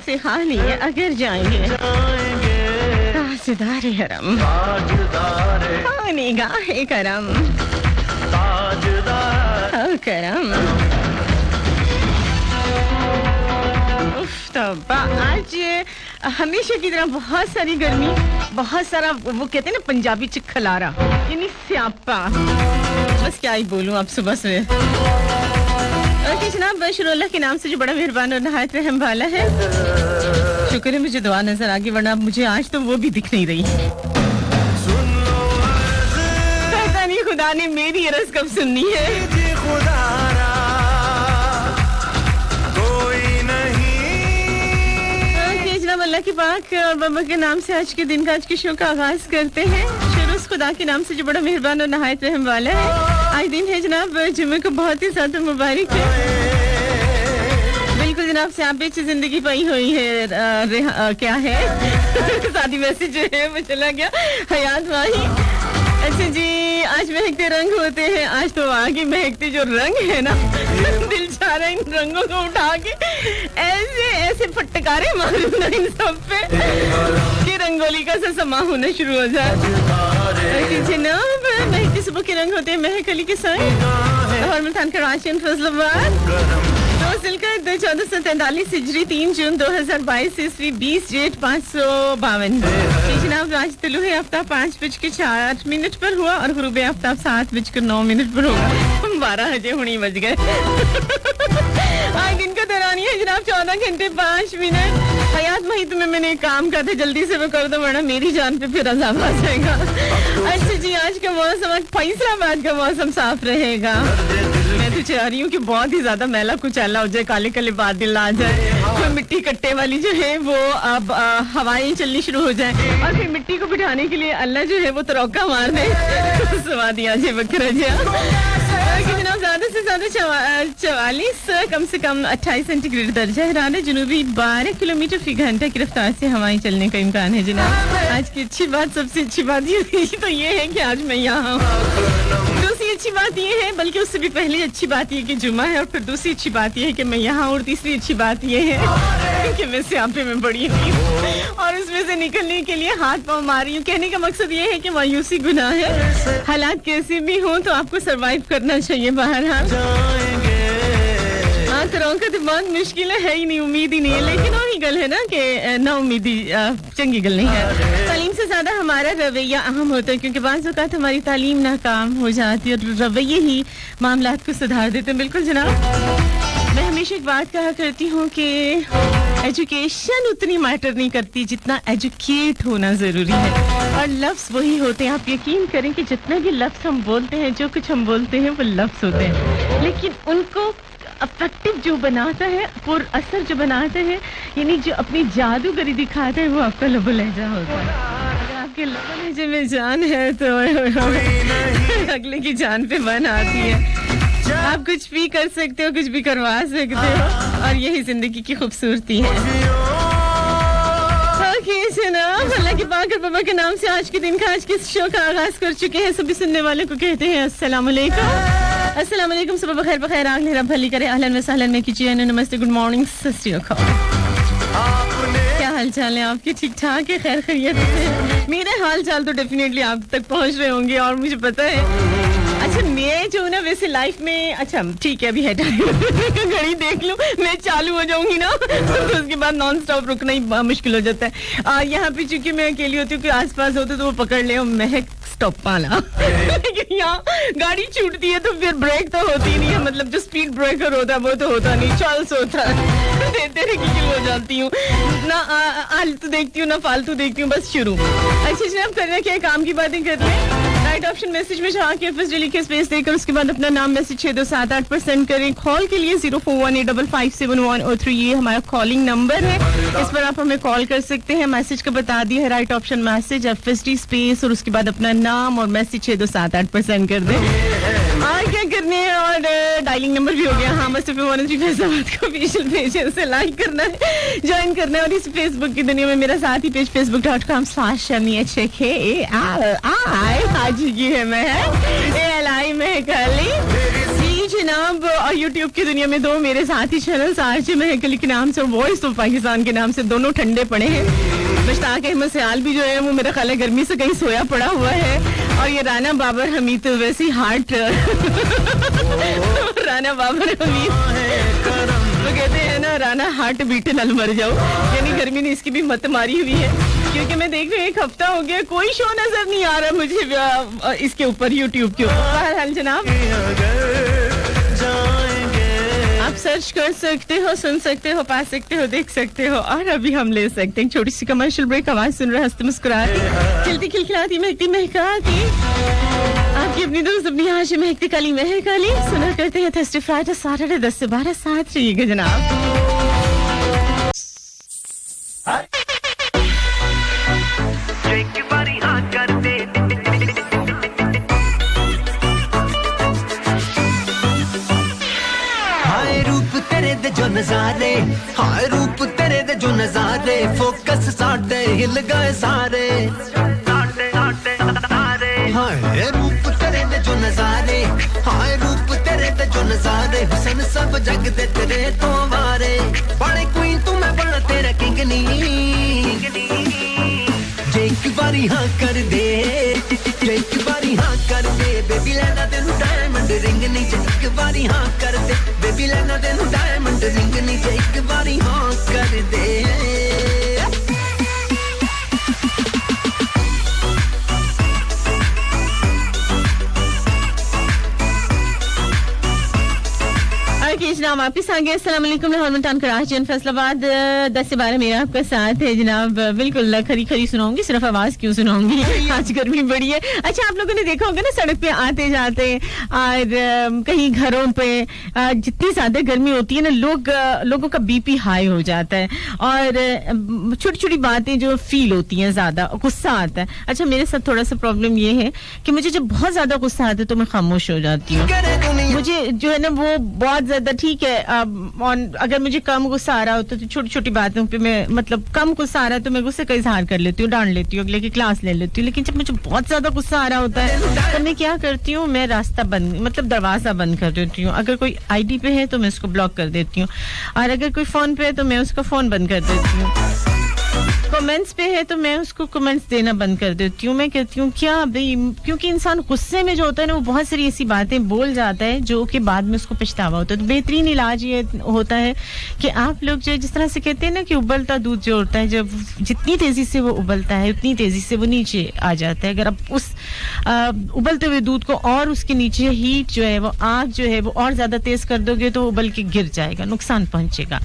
से खाली अगर जाएंगे ताजदार हरम निगाहे करम करम। तौबा, आज हमेशा की तरह बहुत सारी गर्मी, बहुत सारा वो कहते हैं ना पंजाबी चिखलारा, यानी स्यापा। बस क्या ही बोलूं आप सुबह से। ओके जनाब, शुरुल्लाह के नाम से जो बड़ा मेहरबान और नहायत रहम वाला है, शुक्र है मुझे दुआ नजर आ गई, वरना मुझे आज तो वो भी दिख नहीं रही। पता नहीं खुदा ने मेरी अरज कब सुननी है। अल्लाह के पाक और बाबा के नाम से आज के दिन का, आज के शो का आगाज करते हैं। शुरू उस खुदा के नाम से जो बड़ा मेहरबान और नहायत रहम वाला है। आज दिन है जनाब जुम्मे को बहुत ही ज्यादा मुबारक है। बिल्कुल जनाब से आप अच्छी जिंदगी पाई हुई है। क्या है शादी मैसेज जो है वो चला गया हयात वाही। अच्छा जी, आज महकते रंग होते हैं। आज तो आगे महकते जो रंग है ना, दिल चाह रहा है इन रंगों को उठा के ऐसे ऐसे फटकारे मारूंगा इन सब पे कि रंगोली का सा समा होना शुरू हो जाए। जनाब महकते सुबह के रंग होते हैं महक अली के संग और मथान कराची फैसलाबाद 1443 हिजरी 3 जून 2022 ईस्वी 20 जेठ 552। जनाब आज तुलू है आफ्ताब 5:04 पर हुआ और गुरूब आफ्ताब 7:09 पर होगा। 12 बजे हुनी बज गए। आज दिन का दौरानिया है जनाब 14 घंटे 5 मिनट। हयात वही तुम्हें मैंने एक काम कहा था, जल्दी से वो कर दो वरना मेरी जान पे फिर अज़ाब आ जाएगा। अच्छा जी, आज का मौसम, आज फैसलाबाद का मौसम साफ रहेगा। मैं तो चाह रही हूँ कि बहुत ही ज्यादा मैला कुचैला हो जाए, काले काले बादल आ जाए, कोई मिट्टी कट्टे वाली जो है वो अब हवाएं चलनी शुरू हो जाए और फिर मिट्टी को बिठाने के लिए अल्लाह जो है वो तरौका मार दे। सवा दिया जे बकरा जनाब ज्यादा से ज्यादा 44 कम से कम 28 सेंटीग्रेड दर्जा है। जनूबी 12 किलोमीटर फी घंटा की रफ्तार से हवाएं चलने का इम्कान है जनाब। आज की अच्छी बात, सबसे अच्छी बात ये तो ये है कि आज मैं यहाँ हूँ। दूसरी अच्छी बात ये है, बल्कि उससे भी पहली अच्छी बात ये कि जुमा है, और फिर दूसरी अच्छी बात ये है कि मैं यहाँ, और तीसरी अच्छी बात ये है कि मैं स्यापे में पड़ी हुई हूँ और उसमें से निकलने के लिए हाथ पाँव मार रही हूँ। कहने का मकसद ये है कि मायूसी गुनाह है। हालात कैसे भी हों तो आपको सरवाइव करना चाहिए बाहर। हाँ तरौका तो बहुत मुश्किल है ही नहीं, उम्मीद ही नहीं है, लेकिन वही गल है ना कि ना उम्मीदी चंगी गल नहीं है। तालीम से ज्यादा हमारा रवैया अहम होता है, क्योंकि बाज़ औक़ात हमारी तालीम नाकाम हो जाती है और रवैये ही मामलात को सुधार देते हैं। बिल्कुल जनाब, मैं हमेशा एक बात कहा करती हूँ कि एजुकेशन उतनी मैटर नहीं करती जितना एजुकेट होना जरूरी है, और लफ्ज वही होते हैं। आप यकीन करें कि जितने भी लफ्ज हम बोलते हैं, जो कुछ हम बोलते हैं वो लफ्ज होते हैं, लेकिन उनको अफेक्टिव जो बनाता है, पुर असर जो बनाता है, यानी जो अपनी जादूगरी दिखाता है, वो आपका लबो लहजा होता है। अगर आपके लबो लहजे में जान है तो अगले की जान पे बन आती है। आप कुछ भी कर सकते हो, कुछ भी करवा सकते हो, और यही जिंदगी की खूबसूरती है। अल्लाह के पाक और बाबा के नाम से आज के दिन का, आज के शो का आगाज कर चुके हैं। सभी सुनने वाले को कहते हैं अस्सलाम वालेकुम। अस्सलाम वालेकुम, सुबह बखैर बखैर, आगले रब भली करे, अहलन व सहलन में कीजिए, नमस्ते, गुड मॉर्निंग, सत श्री अकाल। क्या हाल चाल है आपके? ठीक ठाक है, खैर खैरियत है? मेरे हाल चाल तो डेफिनेटली आप तक पहुंच रहे होंगे और मुझे पता है। अच्छा मैं जो ना वैसे लाइफ में, अच्छा ठीक है अभी है टाइम, घड़ी देख लूं, मैं चालू हो जाऊंगी ना तो उसके बाद नॉन स्टॉप रुकना ही मुश्किल हो जाता है। यहाँ पे चूंकि मैं अकेली होती हूँ, कि आसपास होते तो वो पकड़ ले महक स्टॉप पाना लेकिन यहाँ गाड़ी छूटती है तो फिर ब्रेक तो होती नहीं है, मतलब जो स्पीड ब्रेकर होता है वो तो होता नहीं, चल सोता है तेरे की हो जाती हूँ ना, आलतू देखती हूँ ना फालतू देखती हूँ, बस शुरू। अच्छा जनाब करना क्या है, काम की बातें कर लें। राइट ऑप्शन मैसेज में जहाँ के फर्स्ट लिखे स्पेस देकर उसके बाद अपना नाम मैसेज 6278% करें। कॉल के लिए 0418557103 ये हमारा कॉलिंग नंबर है, इस पर आप हमें कॉल कर सकते हैं। मैसेज का बता दिया है, right option message FST space और उसके बाद अपना नाम और मैसेज 6278% कर दें। और क्या करने हैं, और डायलिंग नंबर भी हो गया। हाँ मस्त फैसलाबाद को ऑफिशियल पेज है, उसे लाइक करना है, ज्वाइन करना है, और इस फेसबुक की दुनिया में मेरा साथ ही पेज facebook.com/shamiachekai आज ये है मैं ALI में कली जनाब यूट्यूब की दुनिया में दो मेरे साथी चैनल्स आरजे महकली के नाम से और वॉइस ऑफ पाकिस्तान के नाम से दोनों ठंडे पड़े हैं। मुश्ताक अहमद सयाल भी जो है वो मेरा ख्याल है गर्मी से कहीं सोया पड़ा हुआ है, और ये राना बाबर हमीद तो वैसे ही हार्ट राना बाबर हमीद वो कहते हैं ना, राना हार्ट बीटे नल मर जाओ, यानी गर्मी ने इसकी भी मत मारी हुई है। क्योंकि मैं देख रही हूँ 1 हफ्ता हो गया कोई शो नजर नहीं आ रहा मुझे इसके ऊपर यूट्यूब के ऊपर। बहरहाल जनाब आप सर्च कर सकते हो, सुन सकते हो, पा सकते हो, देख सकते हो, और अभी हम ले सकते हैं छोटी सी कमर्शियल ब्रेक। आवाज सुन रहे हंसती मुस्कुराती खिलती खिलखिलाती महकती महकाती आपकी अपनी दोस्त अपनी आशी महकती काली महकाली सुना करते हैं थर्सडे फ्राइडे सैटरडे 10 से 12 साथ रहिएगा जनाब। जो नजारे हाय रूप तेरे दे जो नजारे फोकस साडे हिल गए सारे हाय रूप तेरे दे जो नजारे हाय रूप तेरे दे जो नजारे हुसन सब जग दे तेरे तो वारे बड़े क्वीन तू मैं बड़ा तेरा किंग नी जे एक बारी हाँ कर दे जे एक बारी हाँ कर दे बेबी लेना तेनू डायमंड रिंग नी जे एक बारी हाँ कर दे बेबी लेना तेनू डायमंड रिंग नी जे एक बारी हाँ कर दे। जनाब वापिस आ गए। अस्सलाम वालेकुम लाहौर मुल्तान कराची फैसलाबाद 10 से 12 मेरा आपका साथ है जनाब। बिल्कुल खरी खरी सुनाऊंगी, सिर्फ आवाज क्यों सुनाऊंगी, आज गर्मी बड़ी है। अच्छा आप लोगों ने देखा होगा ना सड़क पे आते जाते और कहीं घरों पे जितनी ज्यादा गर्मी होती है ना लोगों का बीपी हाई हो जाता है और छोटी छोटी बातें जो फील होती हैं, ज्यादा गुस्सा आता है। अच्छा मेरे साथ थोड़ा सा प्रॉब्लम ये है कि मुझे जब बहुत ज्यादा गुस्सा आता है तो मैं खामोश हो जाती हूँ। मुझे जो है ना वो बहुत ज्यादा ठीक है, अगर मुझे कम गुस्सा आ रहा होता तो छोटी छोटी बातों पे मैं मतलब कम गुस्सा आ रहा है तो मैं गुस्से का इजहार कर लेती हूँ, डांट लेती हूँ, अगले की क्लास ले लेती हूँ। लेकिन जब मुझे बहुत ज्यादा गुस्सा आ रहा होता है तो मैं क्या करती हूँ, मैं रास्ता बंद मतलब दरवाजा बंद कर देती हूँ। अगर कोई आईडी पे है तो मैं उसको ब्लॉक कर देती हूँ, और अगर कोई फोन पे है तो मैं उसका फोन बंद कर देती हूँ। कमेंट्स पे है तो मैं उसको कमेंट्स देना बंद कर देती हूँ। मैं कहती हूँ क्या भाई, क्योंकि इंसान गुस्से में जो होता है ना वो बहुत सारी ऐसी बातें बोल जाता है जो कि बाद में उसको पछतावा होता है। तो बेहतरीन इलाज ये होता है कि आप लोग जो जिस तरह से कहते हैं ना कि उबलता दूध जो होता है, जब जितनी तेजी से वो उबलता है उतनी तेजी से वो नीचे आ जाता है। अगर आप उस उबलते हुए दूध को और उसके नीचे हीट जो है वो आग जो है वो और ज्यादा तेज कर दोगे तो उबल के गिर जाएगा, नुकसान पहुंचेगा,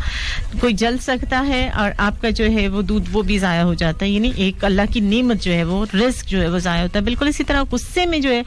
कोई जल सकता है और आपका जो है वो दूध वो भी जाया हो जाता है। यानी एक अल्लाह की नेमत जो है वो रिस्क जो है वो जाया होता है। बिल्कुल इसी तरह गुस्से में जो है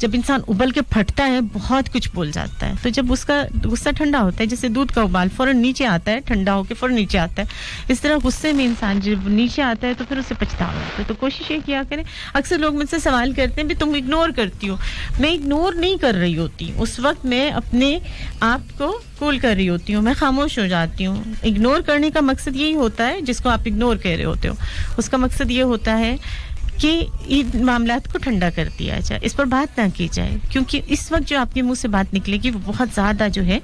जब इंसान उबल के फटता है बहुत कुछ बोल जाता है। तो जब उसका गुस्सा ठंडा होता है, जैसे दूध का उबाल फौरन नीचे आता है, ठंडा होकर फौरन नीचे आता है, इस तरह गुस्से में इंसान जब नीचे आता है तो फिर उसे पछतावा होता है। तो कोशिश ये किया करें। अक्सर लोग मुझसे सवाल करते हैं भी तुम इग्नोर करती हो। मैं इग्नोर नहीं कर रही होती, उस वक्त मैं अपने आप को कूल कर रही होती हूँ, मैं खामोश हो जाती हूँ। इग्नोर करने का मकसद यही होता है, जिसको आप इग्नोर कह रहे होते हो उसका मकसद ये होता है कि इन मामलात को ठंडा कर दिया जाए, इस पर बात ना की जाए, क्योंकि इस वक्त जो आपके मुंह से बात निकलेगी वो बहुत ज्यादा जो है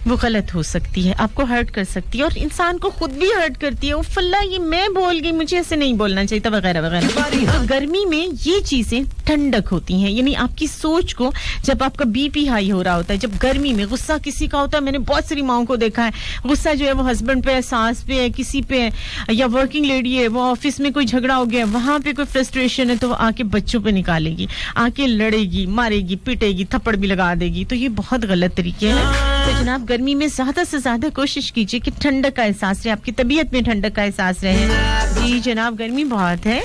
वो गलत हो सकती है, आपको हर्ट कर सकती है और इंसान को खुद भी हर्ट करती है। वो फल्ला ये मैं बोल गई, मुझे ऐसे नहीं बोलना चाहिए था वगैरह वगैरह। तो गर्मी में ये चीजें ठंडक होती हैं, यानी आपकी सोच को, जब आपका बीपी हाई हो रहा होता है, जब गर्मी में गुस्सा किसी का होता है, मैंने बहुत सारी माओं को देखा है गुस्सा जो है वो हस्बैंड पे है, सास पे है, किसी पे है, या वर्किंग लेडी है, वो ऑफिस में कोई झगड़ा हो गया वहां पे कोई फ्रस्ट्रेशन है तो वो आके बच्चों पे निकालेगी, आके लड़ेगी, मारेगी, पीटेगी, थप्पड़ भी लगा देगी। तो ये बहुत गलत तरीके हैं। तो जनाब गर्मी में ज्यादा से ज्यादा कोशिश कीजिए कि ठंडक का एहसास रहे, आपकी तबीयत में ठंडक का एहसास रहे। जी जनाब गर्मी बहुत है,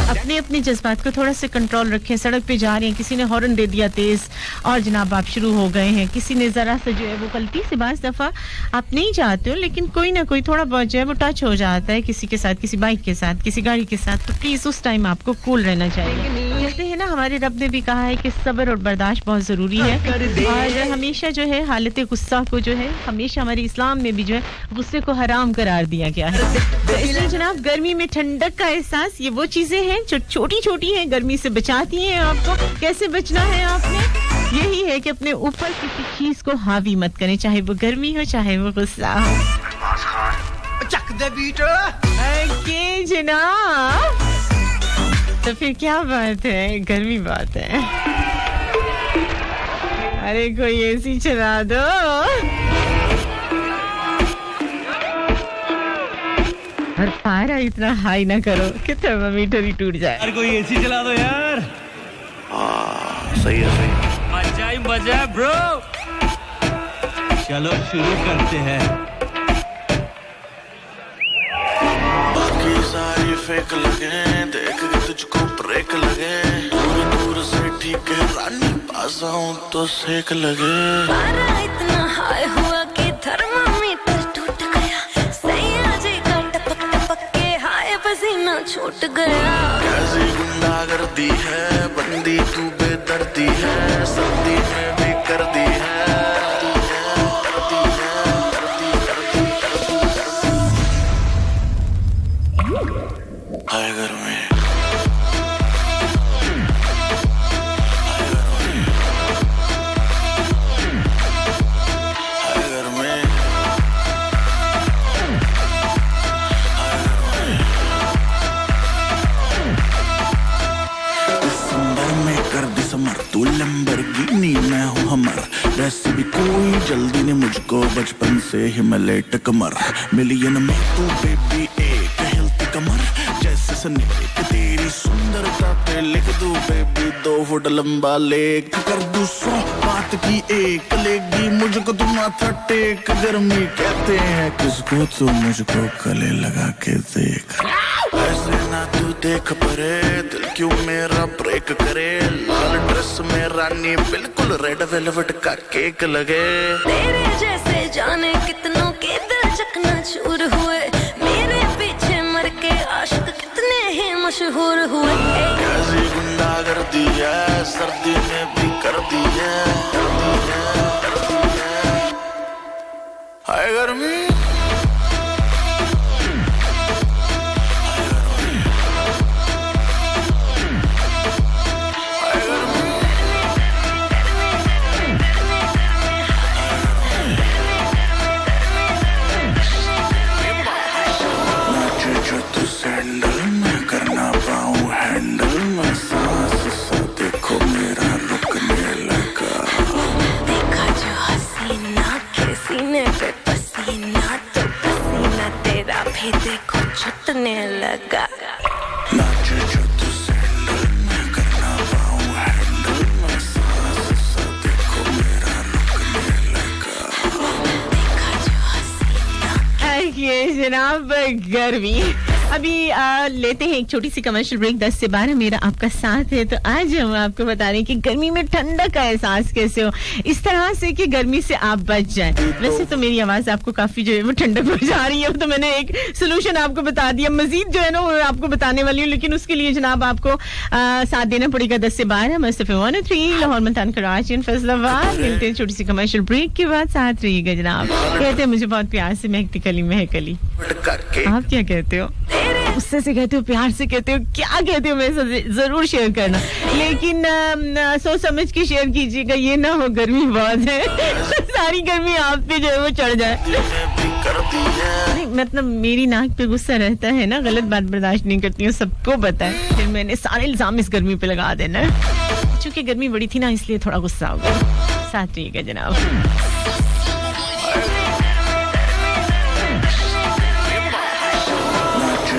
अपने अपने जज्बात को थोड़ा सा कंट्रोल रखें। सड़क पे जा रहे हैं, किसी ने हॉर्न दे दिया तेज और जनाब आप शुरू हो गए हैं, किसी ने जरा सा जो है वो गलती से, बाज़ दफा आप नहीं चाहते हो लेकिन कोई ना कोई थोड़ा बहुत जो है वो टच हो जाता है किसी के साथ, किसी बाइक के साथ, किसी गाड़ी के साथ, तो प्लीज उस टाइम आपको कूल रहना चाहिए। कहते हैं ना हमारे रब ने भी कहा है कि सब्र और बर्दाश्त बहुत जरूरी है और हमेशा जो है हालत गुस्सा को जो है हमेशा हमारे इस्लाम में भी जो है गुस्से को हराम करार दिया गया है। तो इसलिए जनाब गर्मी में ठंडक का एहसास, ये वो चीजें हैं जो छोटी छोटी हैं, गर्मी से बचाती हैं आपको। कैसे बचना है आपने, यही है कि अपने ऊपर किसी चीज को हावी मत करें, चाहे वो गर्मी हो चाहे वो गुस्सा हो। चक दे बीट ओके जनाब, तो फिर क्या बात है, गर्मी बात है। अरे कोई एसी चला दो। और पारा इतना हाई ना करो कि थर्मामीटर ही टूट जाए। यार कोई एसी चला दो यार। सही है सही। मजा ही मजा है ब्रो। चलो शुरू करते हैं। बाकी सारी फेक लगे, देख के तुझको ब्रेक लगे, दूर दूर से ठीक है रानी, पास आऊं तो सेक लगे। पारा इतना हाई हुआ कि थर्मामीटर टूट गया, सैया जी का टपक टपक के हाय पसीना छूट गया। कैसी गुंडागर्दी है, बंदी तू बेदर्दी है, सर्दी में भी कर दी है। हाय घर में तू लैम्बोर्गिनी मैं हूँ हमर, वैसे भी कोई जल्दी नहीं मुझको, बचपन से ही मैं लेट कमर, मिलियन में तू बेबी एक हिलती कमर, जैसे स्नेक तेरी सुंदरता पे लिख दूं बेबी 2 फुट लंबा लेख, कर दूं 100 बात की एक, लेगी मुझको तू माथा टेक, गर्मी कहते हैं किसको, तू मुझको गले लगा के देख। ऐसे ना तू देख परे, दिल क्यों मेरा ब्रेक करे, लाल ड्रेस में रानी बिल्कुल रेड वेलवेट का केक लगे। तेरे जैसे जाने कितनों के दिल चकनाचूर हुए, मेरे पीछे मर के आशिक कितने ही मशहूर हुए। कैसी गुंडागर्दी है, सर्दी में भी कर दी है, हाय गर्मी। सैंडल में करना पाऊं हैंडल, मैं सांस सा देखो मेरा रुकने लगा। देखा जो हसीना के सीने पे पसीना, तो पसीना तेरा भी देखो छूटने लगा। नाचे जो तू सैंडल में करना पाऊं हैंडल, मैं सांस सा देखो मेरा रुकने लगा। देखा जो हसीना। ये जनाब गर्मी। अभी लेते हैं एक छोटी सी कमर्शियल ब्रेक। 10 से 12 मेरा आपका साथ है। तो आज हम आपको बता रहे हैं कि गर्मी में ठंडक का एहसास कैसे हो, इस तरह से कि गर्मी से आप बच जाएं। वैसे तो मेरी आवाज आपको काफी जो है वो ठंडक पहुंचा रही है, तो मैंने एक सोल्यूशन आपको बता दिया, मजीद जो है ना वो आपको बताने वाली हूँ, लेकिन उसके लिए जनाब आपको साथ देना पड़ेगा। 10 से 12 मस्तफे 103 लाहौर, मुल्तान, कराची, फैसलाबाद। मिलते हैं छोटी सी कमर्शियल ब्रेक के बाद। साथ रहिएगा जनाब। कहते हैं मुझे बहुत प्यार से महकती कली महकली, आप क्या कहते हो? गुस्से से कहते हो, प्यार से कहते हो, क्या कहते हो? मेरे साथ जरूर शेयर करना, लेकिन सोच समझ के शेयर कीजिएगा, ये ना हो गर्मी बहुत है सारी गर्मी आप पे जो है वो चढ़ जाए। नहीं मतलब मेरी नाक पे गुस्सा रहता है ना, गलत बात बर्दाश्त नहीं करती हूँ, सबको पता है। फिर मैंने सारे इल्जाम इस गर्मी पे लगा देना है, क्योंकि गर्मी बड़ी थी ना, इसलिए थोड़ा गुस्सा हो गया। साथ रहिएगा जनाब।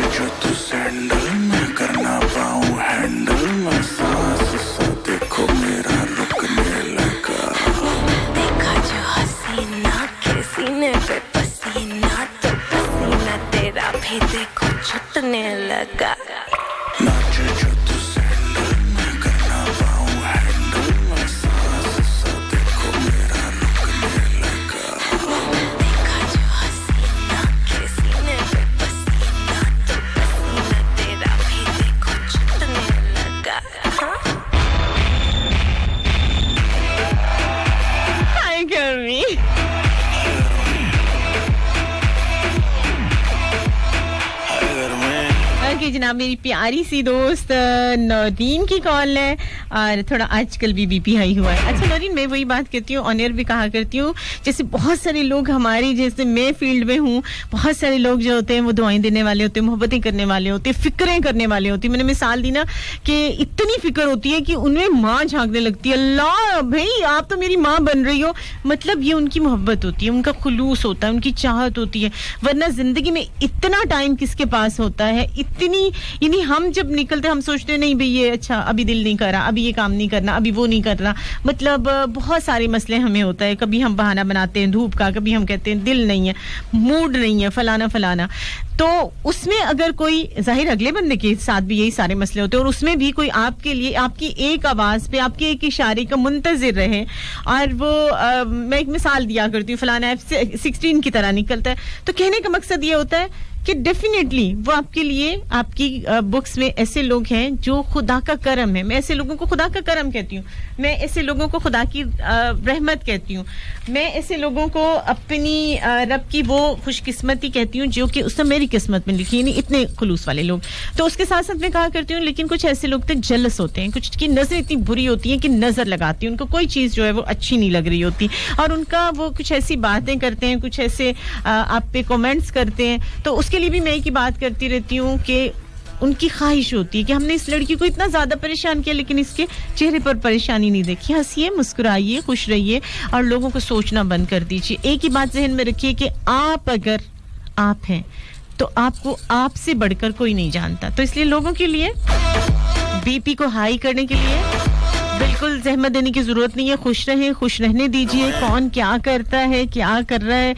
जो तू सैंडल में करना पाऊं हैंडल, मैं सांस सा देखो मेरा रुकने लगा। देखा जो हसीना के सीने पे पसीना, तो पसीना तेरा भी देखो छूटने लगा। नाचे जो तू सैंडल में करना पाऊं हैंडल, मैं सांस सा देखो मेरा रुकने लगा। जनाब मेरी प्यारी सी दोस्त नौरीन की कॉल है और थोड़ा आजकल भी बीपी हाई हुआ है. अच्छा नौरीन, मैं वही बात करती हूँ, ऑन एयर भी कहा करती हूँ, जैसे बहुत सारे लोग हमारी, जैसे मैं फील्ड में हूँ, बहुत सारे लोग जो होते हैं वो दुआएं देने वाले होते हैं, मोहब्बतें करने वाले होते हैं, फिक्रें करने वाले होती हैं. मैंने मिसाल दी ना कि इतनी फिक्र होती है कि उनमें माँ झांकने लगती है. अल्लाह भाई आप तो मेरी माँ बन रही हो. मतलब ये उनकी मोहब्बत होती है, उनका खुलूस होता है, उनकी चाहत होती है. वरना जिंदगी में इतना टाइम किसके पास होता है, इतनी, यानी हम जब निकलते हम सोचते हैं नहीं भाई ये अच्छा अभी दिल नहीं कर रहा, अभी ये काम नहीं करना, अभी वो नहीं करना. मतलब बहुत सारे मसले हमें होता है. कभी हम बहाना बनाते हैं धूप का, कभी हम कहते हैं दिल नहीं है, मूड नहीं है, फलाना फलाना. तो उसमें अगर कोई, जाहिर अगले बंदे के साथ भी यही सारे मसले होते हैं, और उसमें भी कोई आपके लिए आपकी एक आवाज पे, आपके एक इशारे का मुंतजिर रहे. और वो मैं एक मिसाल दिया करती हूँ, फलाना F16 की तरह निकलता है. तो कहने का मकसद ये होता है कि डेफिनेटली वो आपके लिए, आपकी बुक्स में ऐसे लोग हैं जो खुदा का करम है. मैं ऐसे लोगों को खुदा का करम कहती हूँ, मैं ऐसे लोगों को खुदा की रहमत कहती हूँ, मैं ऐसे लोगों को अपनी रब की वो खुशकिस्मती कहती हूँ जो कि उसने मेरी किस्मत में लिखी, नहीं इतने खुलूस वाले लोग. तो उसके साथ साथ मैं कहा करती हूँ लेकिन कुछ ऐसे लोग तो जलस होते हैं, कुछ की नजर इतनी बुरी होती है कि नजर लगाती है, उनको कोई चीज जो है वो अच्छी नहीं लग रही होती, और उनका वो कुछ ऐसी बातें करते हैं, कुछ ऐसे आप पे कमेंट्स करते हैं. तो उसके लिए भी मैं एक ही बात करती रहती हूँ कि उनकी ख्वाहिश होती है कि हमने इस लड़की को इतना ज्यादा परेशान किया लेकिन इसके चेहरे पर परेशानी नहीं देखी. हंसिए, मुस्कुराइए, खुश रहिए और लोगों को सोचना बंद कर दीजिए. एक ही बात जहन में रखिए कि आप अगर आप हैं तो आपको आपसे बढ़कर कोई नहीं जानता. तो इसलिए लोगों के लिए बीपी को हाई करने के लिए बिल्कुल जहमत देने की जरूरत नहीं है. खुश रहें, खुश रहने दीजिए. कौन क्या करता है, क्या कर रहा है,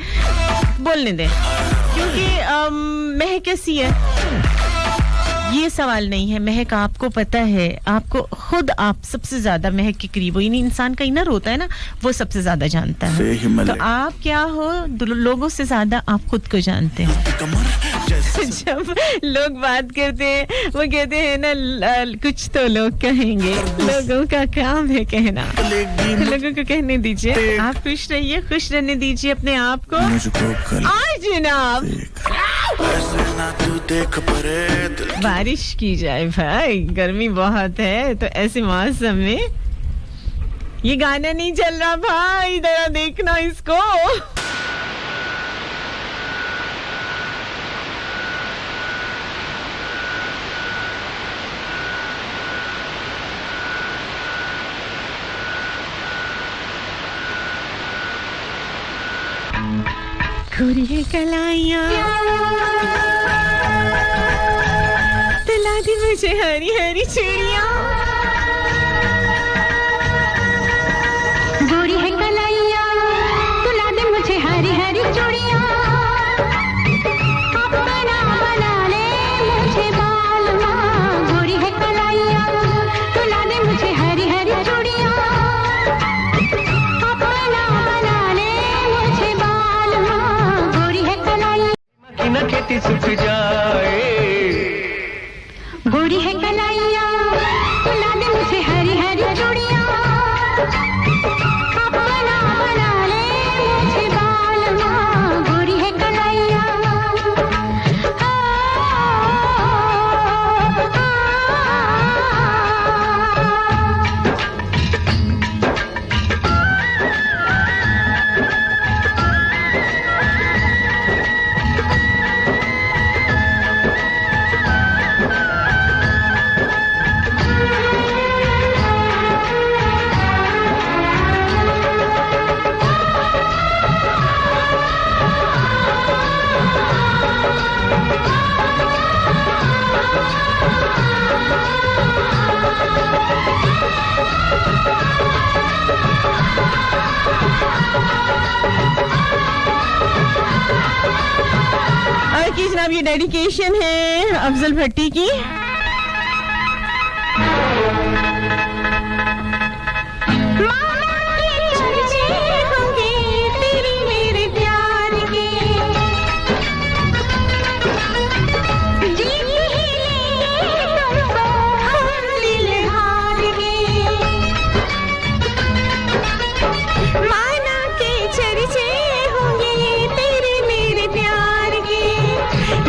बोलने दें, क्योंकि महक कैसी है ये सवाल नहीं है. महक आपको पता है, आपको खुद आप सबसे ज्यादा महक के करीब हो, यानी इंसान का इनर होता है ना, वो सबसे ज्यादा जानता है. तो आप क्या हो, लोगों से ज्यादा आप खुद को जानते हो. जब लोग बात करते हैं वो कहते हैं ना कुछ तो लोग कहेंगे, लोगों का काम है कहना. लोगों को कहने दीजिए, आप खुश रहिए, खुश रहने दीजिए अपने आप को. आज जनाब बारिश की जाए भाई, गर्मी बहुत है, तो ऐसे मौसम में ये गाना नहीं चल रहा भाई, जरा देखना इसको. गोरी है कलाइयाँ दिला दी मुझे हरी हरी चिड़िया. गोरी है कलाइया दिला दे मुझे हरी हरी चूड़ियाँ. अपना बना ले मुझे बाल माँ. गोरी है कलाइया दिला दे मुझे हरी हरी चूड़ियाँ. अपना बना ले मुझे बाल माँ. गोरी है कलाइया न खेती सूख जाए. गोरी है कलाइया दिला दे मुझे हरी हरी चूड़ियाँ. अपना बना ले मुझे बाल माँ. गोरी है कलाइया. की जनाब ये डेडिकेशन है अफजल भट्टी की.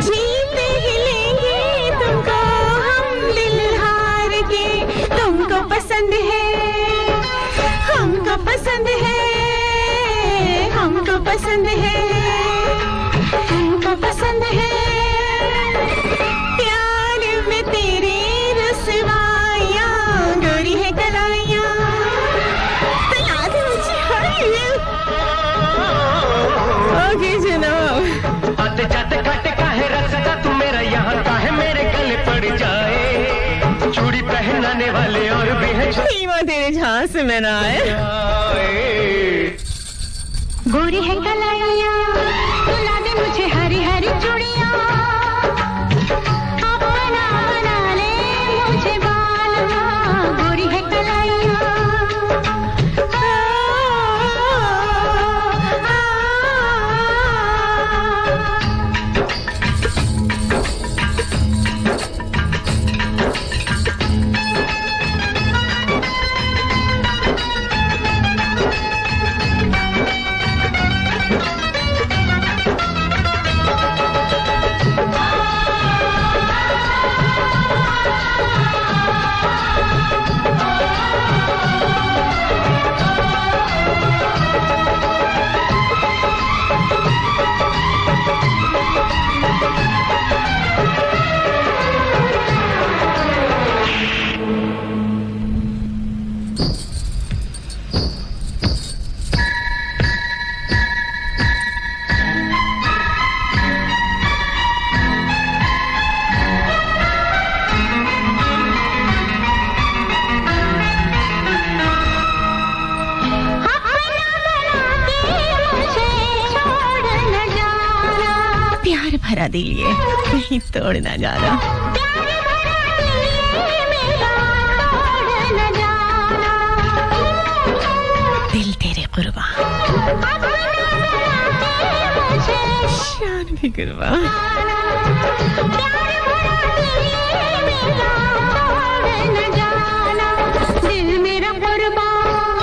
जीते ही लेंगे तुमको पसंद है, हमको पसंद है, हमको पसंद है, हमको पसंद है, प्यार में तेरे रसवाइयाँ, गोरी है कलाइयाँ, तो याद है मुझे हर ये। ओके जनाब, आते जाते काटे काहे रखता तू मेरा यहाँ काहे मेरे गले पड़ जाए, चूड़ी पहनाने वाले और भी है हीमा तेरे जहाँ से मैं ना आए। गोरी है कलाइयाँ, तुला दे मुझे हरी हरी चूड़ियाँ, अपना बना ले मुझे बालवा, गोरी है कलाइयाँ। प्यार भरा दिल ये कहीं तोड़ ना जाना, दिल तेरे कुर्बान, शान भी कुर्बान, दिल मेरा कुर्बान,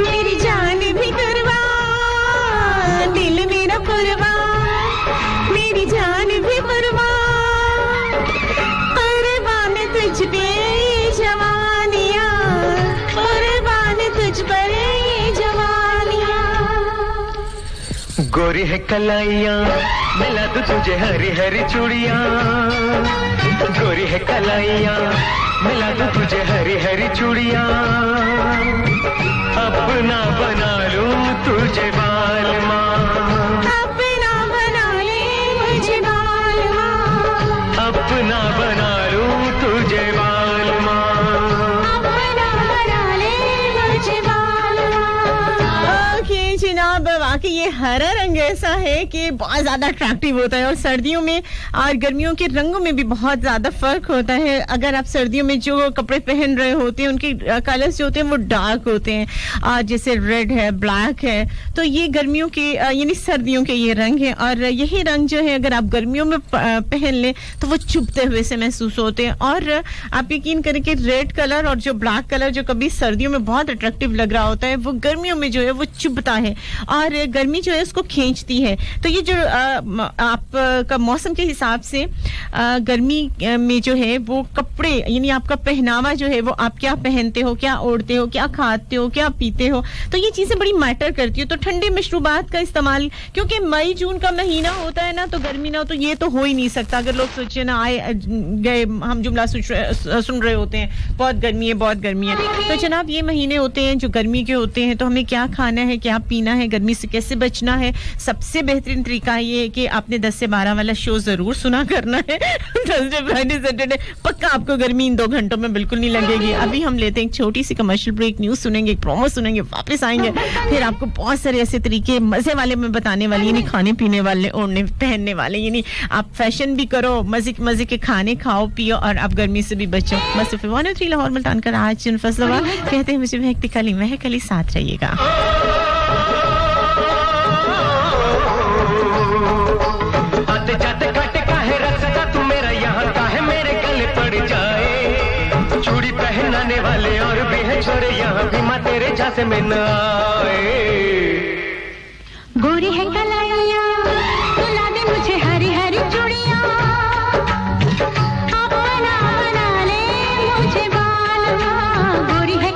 मेरी जान भी कुर्बान, दिल मेरा कुर्बान, मेरी जान भी कुर्बान, कुर्बान तुझ पे जवानियाँ, कुर्बान तुझ पर जवानियाँ। गोरी है कलाइयाँ, मिला दूं तुझे हरी हरी चूड़ियाँ, गोरी है कलाइयाँ, मिला दूं तुझे हरी हरी चूड़ियाँ, अपना बना लूं तुझे बालमा, अपना बना ले मुझे बालमा, अपना बना लूं तुझे बालमा। अपना बना ले मुझे बालमा। ओके जनाब, वाकई ये हरा रंग ऐसा है कि बहुत ज्यादा अट्रैक्टिव होता है और सर्दियों में और गर्मियों के रंगों में भी बहुत ज्यादा फर्क होता है। अगर आप सर्दियों में जो कपड़े पहन रहे होते हैं उनके कलर्स जो होते हैं वो डार्क होते हैं, जैसे रेड है, ब्लैक है, तो ये गर्मियों के यानी सर्दियों के ये रंग हैं। और यही रंग जो है अगर आप गर्मियों में पहन लें तो वो चुभते हुए से महसूस होते हैं। और आप यकीन करें कि रेड कलर और जो ब्लैक कलर जो कभी सर्दियों में बहुत अट्रैक्टिव लग रहा होता है वो गर्मियों में जो है वो चुभता है और गर्मी जो है उसको खींचती है। तो ये जो आपका मौसम के हिसाब से गर्मी में जो है वो कपड़े यानी आपका पहनावा जो है वो आप क्या पहनते हो, क्या ओढ़ते हो, क्या खाते हो, क्या पीते हो, तो ये चीजें बड़ी मैटर करती है। तो ठंडे मशरूबात का इस्तेमाल, क्योंकि मई जून का महीना होता है ना, तो गर्मी ना हो तो ये तो हो ही नहीं सकता। अगर लोग सोचे ना आए गए हम जुमला सुन रहे होते हैं बहुत गर्मी है, बहुत गर्मी है, तो जनाब ये महीने होते हैं जो गर्मी के होते हैं। तो हमें क्या खाना है, क्या पीना है, गर्मी से कैसे बचना है, सबसे बेहतरीन तरीका ये है कि आपने 10 से 12 वाला शो जरूर सुना करना है। थर्सडे फ्राइडे सैटरडे पक्का आपको गर्मी इन 2 घंटों में बिल्कुल नहीं लगेगी। अभी हम लेते हैं एक छोटी सी कमर्शियल ब्रेक, न्यूज सुनेंगे, एक प्रोमो सुनेंगे, वापस आएंगे, फिर आपको बहुत सारे ऐसे तरीके मजे वाले में बताने वाली, यानी खाने पीने वाले, ओढ़ने पहनने वाले, यानी आप फैशन भी करो, मजे के खाने खाओ पियो और आप गर्मी से भी बचो। बस 103 लाहौर मुल्तान का राज फैसला कहते हैं मुझे महकती कली महकली, साथ रहिएगा। आते जाते काटे काहे रखता तू मेरा यहाँ काहे मेरे गले पड़ जाए, चूड़ी पहनाने वाले और भी है छोरे यहाँ भी माँ तेरे झांसे में न आए। गोरी है कलाइयाँ, तुला दे मुझे हरी हरी चूड़ियाँ, अपना बना ले मुझे बालवा, गोरी है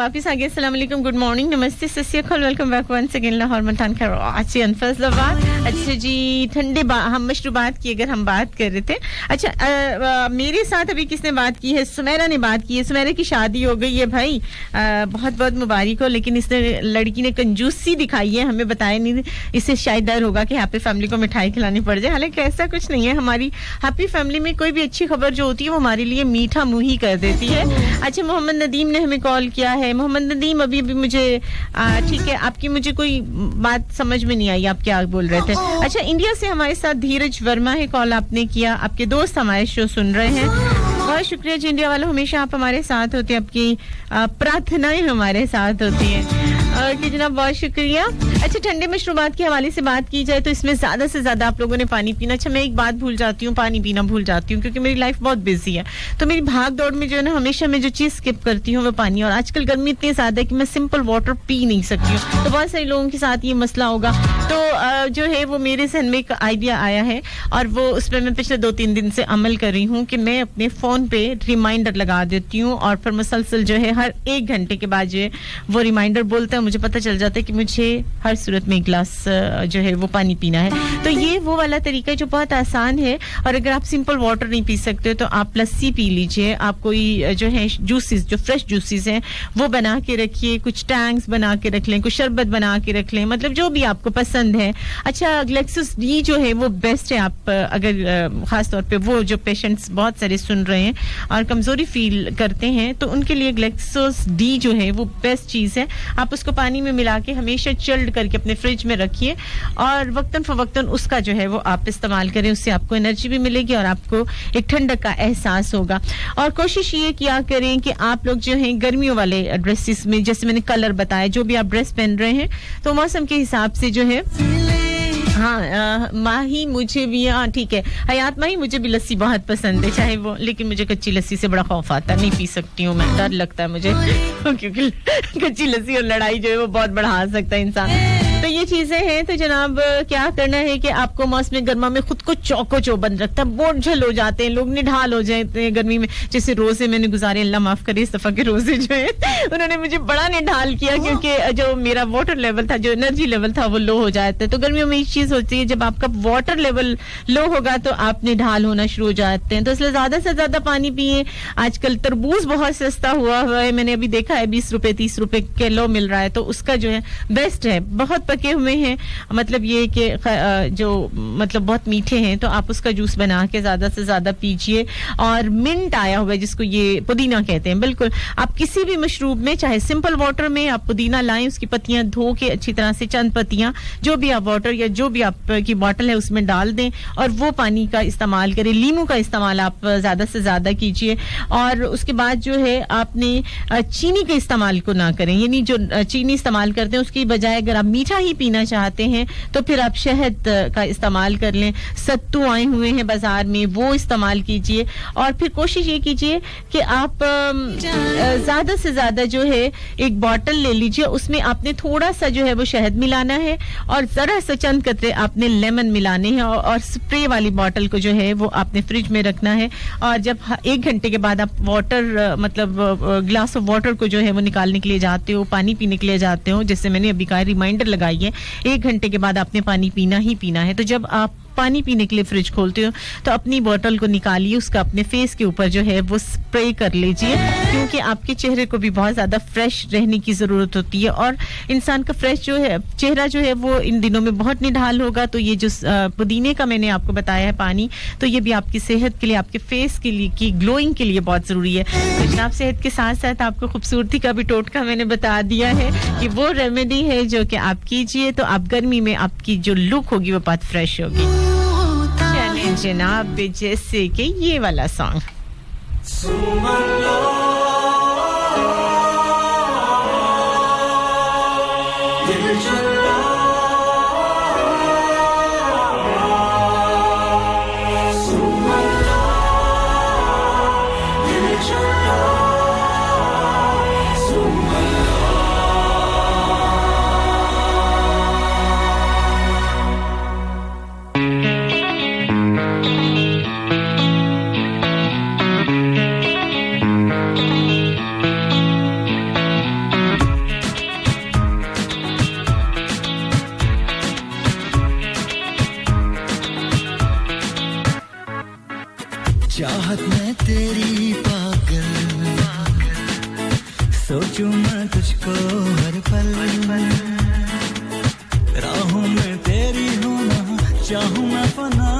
वापस आ गए अस्सलाम वालेकुम गुड मॉर्निंग नमस्ते Sat Sri Akal welcome back once again Lahore Multan Karachi and Faisalabad अच्छा जी ठंडे हम मशरूबात की अगर हम बात कर रहे थे अच्छा मेरे साथ अभी किसने बात की है सुमेरा ने बात की है सुमेरा की शादी हो गई है भाई बहुत बहुत मुबारक हो लेकिन इसने लड़की ने कंजूसी दिखाई है हमें बताया नहीं इससे शायद डर होगा कि हैप्पी फैमिली को मिठाई खिलानी पड़ जाए हालांकि ऐसा कुछ नहीं है हमारी हैप्पी फैमिली में कोई भी अच्छी खबर जो होती है वो हमारे लिए मीठा मुंह ही कर देती है अच्छा मोहम्मद नदीम ने हमें कॉल किया है मोहम्मद नदीम अभी मुझे ठीक है आपकी मुझे कोई बात समझ में नहीं आई आप क्या बोल रहे थे अच्छा इंडिया से हमारे साथ धीरज वर्मा है कॉल आपने किया आपके दोस्त हमारे शो सुन रहे हैं बहुत शुक्रिया जी इंडिया वालों हमेशा आप हमारे साथ होते हैं आपकी प्रार्थनाएं हमारे साथ होती हैं ओके जनाब बहुत शुक्रिया अच्छा ठंडे मशरूबात के हवाले से बात की जाए तो इसमें ज्यादा से ज्यादा आप लोगों ने पानी पीना अच्छा मैं एक बात भूल जाती हूँ पानी पीना भूल जाती हूँ क्योंकि मेरी लाइफ बहुत बिजी है तो मेरी भाग दौड़ में जो है ना हमेशा मैं जो चीज स्किप करती हूँ वो पानी और आजकल गर्मी इतनी ज्यादा है कि मैं सिंपल वाटर पी नहीं सकती हूँ तो बहुत सारे लोगों के साथ ये मसला होगा तो जो है वो मेरे जहन में एक आइडिया आया है और वो उस पर मैं पिछले 2-3 दिन से अमल कर रही हूँ कि मैं अपने फोन पे रिमाइंडर लगा देती हूँ और फिर मुसलसल जो है हर 1 घंटे के बाद जो है वो रिमाइंडर बोलता है मुझे पता चल जाता है कि मुझे हर सूरत में एक गिलास जो है वो पानी पीना है तो ये वो वाला तरीका है जो बहुत आसान है और अगर आप सिंपल वाटर नहीं पी सकते तो आप लस्सी पी लीजिए आप कोई जो है जूसेस जो फ्रेश जूसेस हैं वो बना के रखिए कुछ टैंक्स बना के रख लें कुछ शरबत बना के रख लें मतलब जो भी आपको पसंद है अच्छा ग्लेक्सोस डी जो है वो बेस्ट है आप अगर खास तौर पे वो जो पेशेंट्स बहुत सारे सुन रहे हैं और कमजोरी फील करते हैं तो उनके लिए ग्लेक्सोस डी जो है वो बेस्ट चीज है आप उसको पानी में मिला के हमेशा चिल्ड करके अपने फ्रिज में रखिए और वक्तन फवक्तन उसका जो है वो आप इस्तेमाल करें उससे आपको एनर्जी भी मिलेगी और आपको एक ठंडक का एहसास होगा और कोशिश ये किया करें कि आप लोग जो हैं गर्मियों वाले ड्रेसेस में जैसे मैंने कलर बताया जो भी आप ड्रेस पहन रहे हैं तो मौसम के हिसाब से जो है हाँ माही मुझे भी हाँ ठीक है हयात माही मुझे भी लस्सी बहुत पसंद है चाहे वो लेकिन मुझे कच्ची लस्सी से बड़ा खौफ आता है नहीं पी सकती हूँ मैं डर लगता है मुझे क्योंकि कच्ची लस्सी और लड़ाई जो है वो बहुत बढ़ा सकता है इंसान तो ये चीजें हैं तो जनाब क्या करना है कि आपको मौसम गर्मा में खुद को चौको चौबंद रखता है बोझल हो जाते हैं लोग निढाल हो जाते हैं गर्मी में जैसे रोजे मैंने गुजारे अल्लाह माफ करे इस दफा के रोजे जो है उन्होंने मुझे बड़ा निढाल किया क्योंकि जो मेरा वाटर लेवल था जो एनर्जी लेवल था वो लो हो जाता है तो गर्मियों में एक चीज होती है जब आपका वाटर लेवल लो होगा तो आप निढाल होना शुरू हो जाते हैं तो इसलिए ज्यादा से ज्यादा पानी पिए आजकल तरबूज बहुत सस्ता हुआ है मैंने अभी देखा है 20 रुपए 30 रुपए किलो मिल रहा है तो उसका जो है बेस्ट है बहुत पके हुए हैं मतलब ये कि जो मतलब बहुत मीठे हैं तो आप उसका जूस बना के ज्यादा से ज्यादा पीजिए और मिंट आया हुआ है जिसको ये पुदीना कहते हैं बिल्कुल आप किसी भी मशरूब में चाहे सिंपल वाटर में आप पुदीना लाएं उसकी पत्तियां धो के अच्छी तरह से चंद पत्तियां जो भी आप वाटर या जो भी आपकी बोतल है उसमें डाल दें और वो पानी का इस्तेमाल करें लीमू का इस्तेमाल आप ज्यादा से ज्यादा कीजिए और उसके बाद जो है आपने चीनी के इस्तेमाल को ना करें यानी जो चीनी इस्तेमाल करते हैं उसकी बजाय अगर आप मीठा ही पीना चाहते हैं तो फिर आप शहद का इस्तेमाल कर लें सत्तू आए हुए हैं बाजार में वो इस्तेमाल कीजिए और फिर कोशिश ये कीजिए कि आप ज्यादा से ज्यादा जो है एक बोतल ले लीजिए उसमें आपने थोड़ा सा जो है वो शहद मिलाना है और जरा सा चंद कतरे आपने लेमन मिलाने हैं और स्प्रे वाली बोतल को जो है वो आपने फ्रिज में रखना है और जब 1 घंटे के बाद आप वाटर मतलब ग्लास ऑफ वाटर को जो है वो निकालने के लिए जाते हो पानी पीने के लिए जाते हो जैसे मैंने अभी कहा रिमाइंडर लगाई है 1 घंटे के बाद आपने पानी पीना ही पीना है तो जब आप पानी पीने के लिए फ्रिज खोलते हो तो अपनी बोतल को निकालिए उसका अपने फेस के ऊपर जो है वो स्प्रे कर लीजिए क्योंकि आपके चेहरे को भी बहुत ज्यादा फ्रेश रहने की जरूरत होती है और इंसान का फ्रेश जो है चेहरा जो है वो इन दिनों में बहुत निढाल होगा तो ये जो पुदीने का मैंने आपको बताया है पानी तो ये भी आपकी सेहत के लिए आपके फेस के लिए की ग्लोइंग के लिए बहुत जरूरी है तो जनाब सेहत के साथ साथ आपको खूबसूरती का भी टोटका मैंने बता दिया है कि वो रेमेडी है जो कि आप कीजिए तो आप गर्मी में आपकी जो लुक होगी वो बहुत फ्रेश होगी चलिए जनाब जैसे कि ये वाला सॉन्ग चाहत में तेरी पागल सोचूं मैं तुझको हर पल राहों में तेरी होना चाहूं मैं फना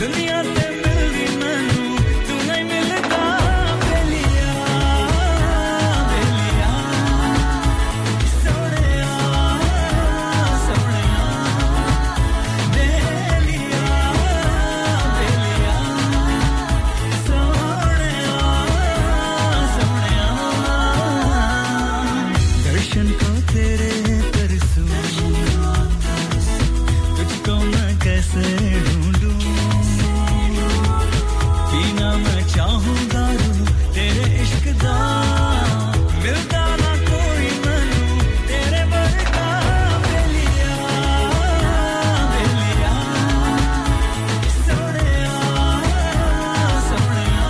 दुनिया ते मिलदी मैनू तू नहीं मिलदा बेलिया बेलिया सोहणिया सोहणिया बेलिया बेलिया सोहणिया सोहणिया दर्शन को तेरे तरसूं तुझको मैं कैसे ढूंढूं पीना मैं चाहूं दारू तेरे इश्क दा मिलदा ना कोई मैनू तेरे वर्गा बेलिया बेलिया सोहणिया सोहणिया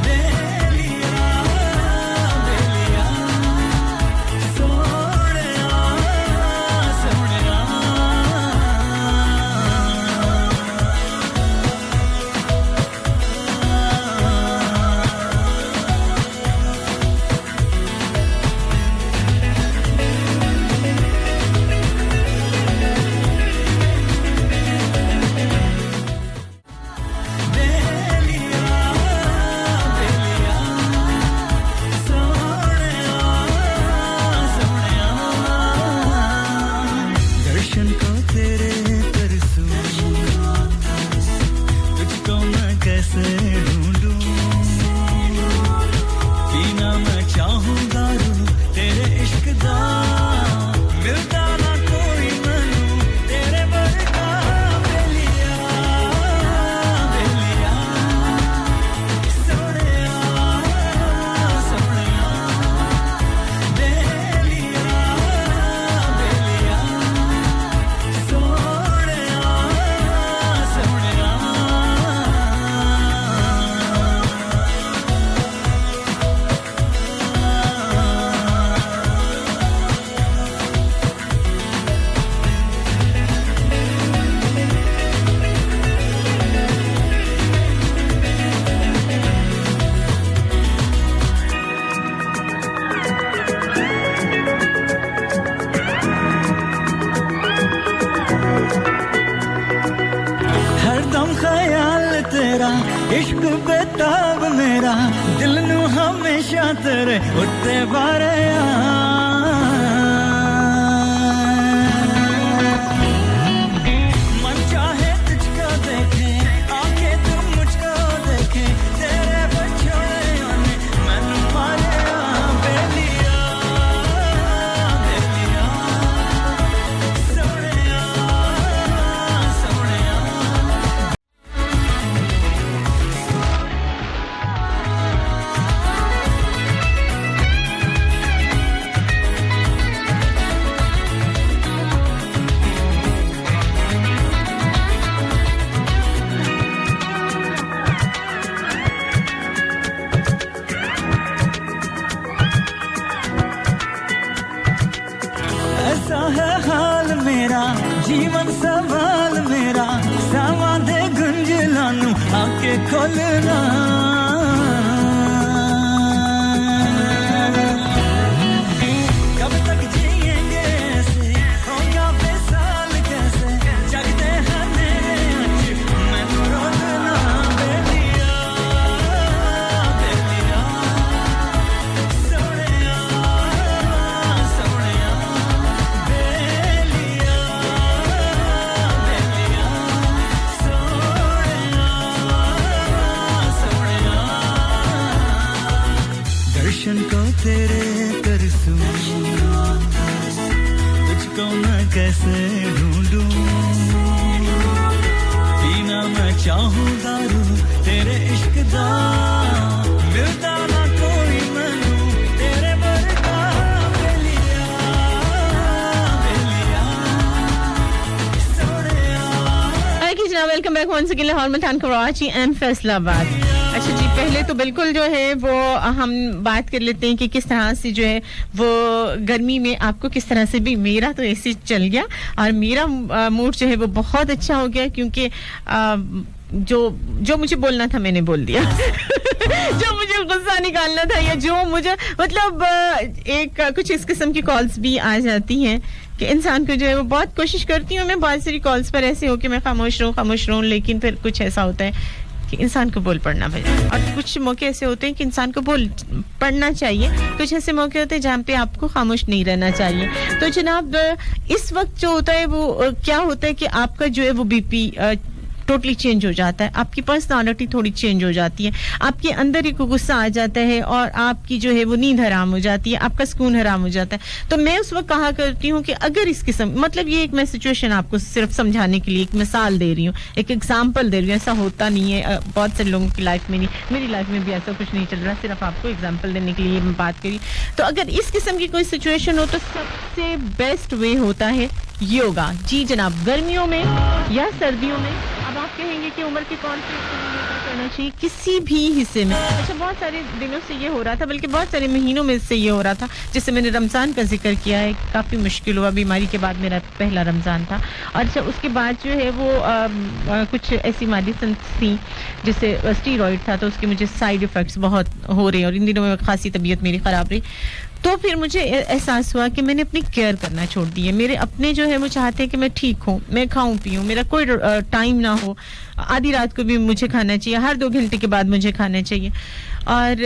बेलिया बेलिया सोहणिया सोहणिया दर्शन को तेरे तरसूं तुझको मैं कैसे ढूंढूं पीना मैं चाहूं दारू तेरे इश्क दा मिलदा ना कोई मैनू तेरे वर्गा बेलिया बेलिया सोहणिया सोहणिया बेलिया बेलिया सोहणिया सोहणिया हरदम ख्याल तेरा इश्क बेताब मेरा दिल नू हमेशा तेरे उत्ते बारे मन चाहे तुझको देखे आंखें तुम मुझको देखे तेरे बछड़े ने मैनू मारे बेलिया बेलिया सोहणिया सोहणिया ऐसा है हाल मेरा जीवन सवाल मेरा सावां दे गुंजलां नू आके खोलना कब तक जिएंगे ऐसे होगा बेसाल कैसे जगते हैं मेरे अच मैनू रोलना बेलिया बेलिया सोहणिया सोहणिया बेलिया बेलिया सोहणिया सोहणिया दर्शन को तेरे तरसूं तुझको मैं कैसे ढूंढूं पीना मैं चाहूं दारू तेरे इश्क दा मिलदा ना कोई मैनू तेरे वर्गा बेलिया बेलिया सोहणिया Okay, जनाब, welcome back once again Lahore, Multan, Karachi and Faisalabad. अच्छा जी, पहले तो बिल्कुल जो है वो हम बात कर लेते हैं कि किस तरह से जो है वो गर्मी में आपको किस तरह से भी, मेरा तो ऐसे चल गया और मेरा मूड जो है वो बहुत अच्छा हो गया क्योंकि जो मुझे बोलना था मैंने बोल दिया जो मुझे गुस्सा निकालना था या जो मुझे मतलब एक कुछ इस किस्म की कॉल्स भी आ जाती हैं कि इंसान को जो है वो बहुत कोशिश करती हूँ मैं बहुत सारी कॉल्स पर ऐसे हो कि मैं खामोश रहूं लेकिन फिर कुछ ऐसा होता है कि इंसान को बोल पड़ना पड़ेगा और कुछ मौके ऐसे होते हैं कि इंसान को बोल पड़ना चाहिए कुछ ऐसे मौके होते हैं जहाँ पे आपको खामोश नहीं रहना चाहिए तो जनाब इस वक्त जो होता है वो क्या होता है कि आपका जो है वो बीपी टोटली चेंज हो जाता है आपकी पर्सनालिटी थोड़ी चेंज हो जाती है आपके अंदर एक गुस्सा आ जाता है और आपकी जो है वो नींद हराम हो जाती है आपका सुकून हराम हो जाता है तो मैं उस वक्त कहा करती हूँ कि अगर इस किस्म मतलब ये एक मैं सिचुएशन आपको सिर्फ समझाने के लिए एक मिसाल दे रही हूँ एक एग्जांपल दे रही हूँ ऐसा होता नहीं है बहुत सारे लोगों की लाइफ में नहीं मेरी लाइफ में भी ऐसा कुछ नहीं चल रहा सिर्फ आपको एग्जांपल देने के लिए मैं बात करी तो अगर इस किस्म की कोई सिचुएशन हो तो सबसे बेस्ट वे होता है योगा जी जनाब गर्मियों में या सर्दियों में अब आप कहेंगे कि उम्र के कौन से करना चाहिए किसी भी हिस्से में अच्छा बहुत सारे दिनों से ये हो रहा था बल्कि बहुत सारे महीनों में से ये हो रहा था जैसे मैंने रमजान का जिक्र किया है काफी मुश्किल हुआ बीमारी के बाद मेरा पहला रमजान था और अच्छा उसके बाद जो है वो कुछ ऐसी मेडिसिन थी जैसे स्टीरॉइड था तो उसके मुझे साइड इफेक्ट्स बहुत हो रहे हैं और इन दिनों में खासी तबीयत मेरी खराब रही तो फिर मुझे एहसास हुआ कि मैंने अपनी केयर करना छोड़ दी है मेरे अपने जो है वो चाहते हैं कि मैं ठीक हूँ मैं खाऊं पीऊं मेरा कोई टाइम ना हो आधी रात को भी मुझे खाना चाहिए हर 2 घंटे के बाद मुझे खाना चाहिए और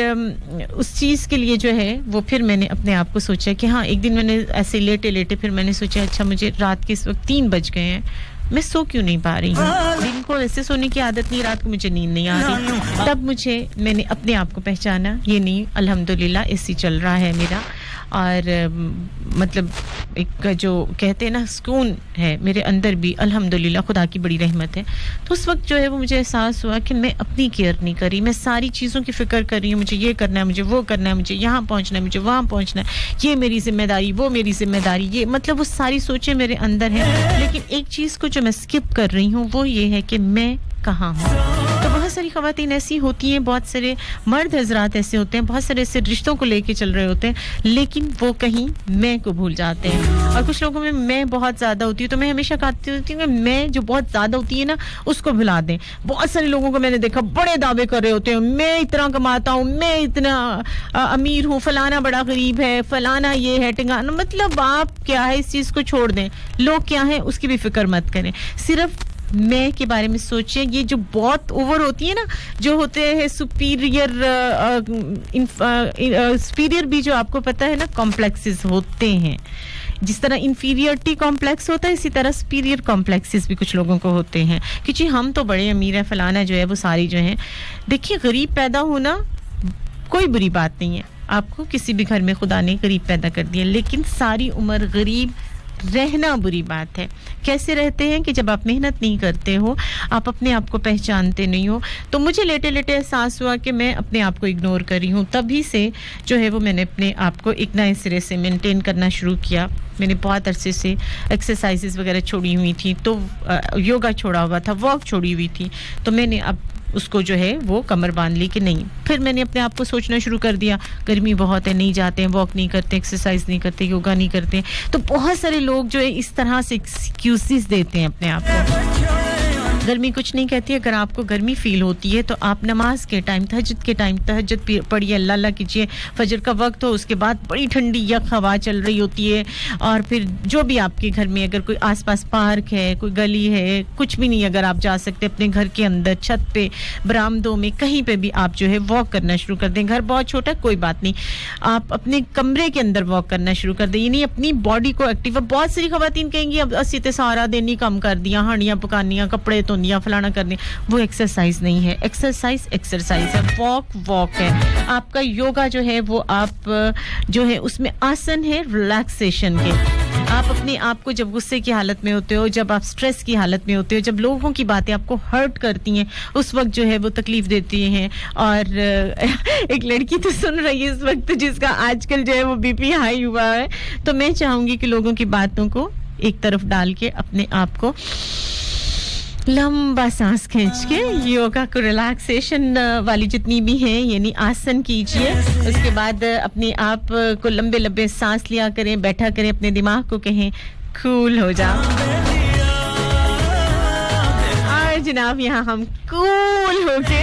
उस चीज़ के लिए जो है वो फिर मैंने अपने आप को सोचा कि हाँ एक दिन मैंने ऐसे लेटे फिर मैंने सोचा अच्छा मुझे रात के इस वक्त 3 बज गए हैं मैं सो क्यों नहीं पा रही हूँ दिन को ऐसे सोने की आदत नहीं रात को मुझे नींद नहीं आ रही तब मैंने अपने आप को पहचाना ये नहीं अल्हम्दुलिल्लाह ऐसे चल रहा है मेरा और मतलब एक जो कहते हैं ना सुकून है मेरे अंदर भी अल्हम्दुलिल्लाह खुदा की बड़ी रहमत है तो उस वक्त जो है वो मुझे एहसास हुआ कि मैं अपनी केयर नहीं करी मैं सारी चीज़ों की फिक्र कर रही हूँ मुझे ये करना है मुझे वो करना है मुझे यहाँ पहुँचना है मुझे वहाँ पहुँचना है ये मेरी जिम्मेदारी वो मेरी जिम्मेदारी ये मतलब वो सारी सोचें मेरे अंदर हैं लेकिन एक चीज़ को जो मैं स्किप कर रही हूँ वो ये है कि मैं कहाँ हूँ तो बहुत सारी ख़वातीन ऐसी होती हैं बहुत सारे मर्द हजरात ऐसे होते हैं बहुत सारे ऐसे रिश्तों को लेके चल रहे होते हैं लेकिन वो कहीं मैं को भूल जाते हैं और कुछ लोगों में मैं बहुत ज़्यादा होती हूँ तो मैं हमेशा कहती होती हूँ कि मैं जो बहुत ज़्यादा होती है ना उसको भुला दें बहुत सारे लोगों को मैंने देखा बड़े दावे कर रहे होते हैं मैं इतना कमाता हूँ मैं इतना अमीर हूँ फलाना बड़ा गरीब है फलाना ये है टिंगाना मतलब आप क्या है इस चीज़ को छोड़ दें लोग क्या है उसकी भी फिक्र मत करें सिर्फ मैं के बारे में सोचिए ये जो बहुत ओवर होती है ना जो होते हैं सुपीरियर सुपीरियर भी जो आपको पता है ना कॉम्प्लेक्सेस होते हैं जिस तरह इंफीरियरिटी कॉम्प्लेक्स होता है इसी तरह सुपीरियर कॉम्प्लेक्सेस भी कुछ लोगों को होते हैं कि जी हम तो बड़े अमीर हैं फलाना जो है वो सारी जो है देखिए गरीब पैदा होना कोई बुरी बात नहीं है आपको किसी भी घर में खुदा ने गरीब पैदा कर दिया लेकिन सारी उम्र गरीब रहना बुरी बात है कैसे रहते हैं कि जब आप मेहनत नहीं करते हो आप अपने आप को पहचानते नहीं हो तो मुझे लेटे एहसास हुआ कि मैं अपने आप को इग्नोर कर रही हूँ तभी से जो है वो मैंने अपने आप को एक नए सिरे से मेंटेन करना शुरू किया मैंने बहुत अरसे से एक्सरसाइजेस वगैरह छोड़ी हुई थी तो योगा छोड़ा हुआ था वॉक छोड़ी हुई थी तो मैंने अब उसको जो है वो कमर बांध ली कि नहीं फिर मैंने अपने आप को सोचना शुरू कर दिया गर्मी बहुत है नहीं जाते हैं वॉक नहीं करते एक्सरसाइज नहीं करते योगा नहीं करते तो बहुत सारे लोग जो है इस तरह से एक्सक्यूजेस देते हैं अपने आप को गर्मी कुछ नहीं कहती अगर आपको गर्मी फील होती है तो आप नमाज के टाइम तहज्जुद के टाइम तहज्जुद पढ़िए अल्लाह अल्लाह कीजिए फजर का वक्त हो उसके बाद बड़ी ठंडी यक हवा चल रही होती है और फिर जो भी आपके घर में अगर कोई आसपास पार्क है कोई गली है कुछ भी नहीं अगर आप जा सकते अपने घर के अंदर छत पे बरामदों में कहीं पे भी आप जो है वॉक करना शुरू कर दें घर बहुत छोटा कोई बात नहीं आप अपने कमरे के अंदर वॉक करना शुरू कर दें यानी अपनी बॉडी को एक्टिव बहुत सारी खवातीन कहेंगी अब असीते सारा दिन ही कम कर दिया हांडियां पकानियां कपड़े धोनियां फलाना करनी वो एक्सरसाइज नहीं है एक्सरसाइज है वॉक है आपका योगा जो है वो आप जो है उसमें आसन है रिलैक्सेशन के आप अपने आप को जब गुस्से की हालत में होते हो जब आप स्ट्रेस की हालत में होते हो जब लोगों की बातें आपको हर्ट करती हैं उस वक्त जो है वो तकलीफ देती हैं और एक लड़की तो सुन रही है इस वक्त जिसका आजकल जो है वो बीपी हाई हुआ है तो मैं चाहूंगी कि लोगों की बातों को एक तरफ डाल के अपने आप को लंबा सांस खींच के योगा को रिलैक्सेशन वाली जितनी भी है यानी आसन कीजिए उसके बाद अपने आप को लंबे लंबे सांस लिया करें बैठा करें अपने दिमाग को कहें कूल हो जाओ जनाब यहाँ हम कूल होके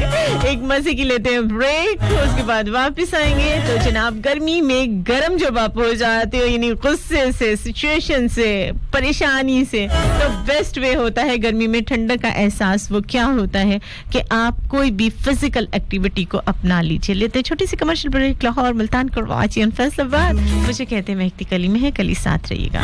एक मजे की लेते हैं ब्रेक, उसके बाद वापस आएंगे। तो जनाब गर्मी में गर्म जब आप हो जाते हो यानी गुस्से से, सिचुएशन से, परेशानी से, तो बेस्ट वे होता है गर्मी में ठंडक का एहसास वो क्या होता है कि आप कोई भी फिजिकल एक्टिविटी को अपना लीजिए। लेते हैं छोटी सी कमर्शियल ब्रेक। लाहौर, मुल्तान, कराची और फैसलाबाद मुझे कहते हैं महकती कली में है, कली साथ रहिएगा।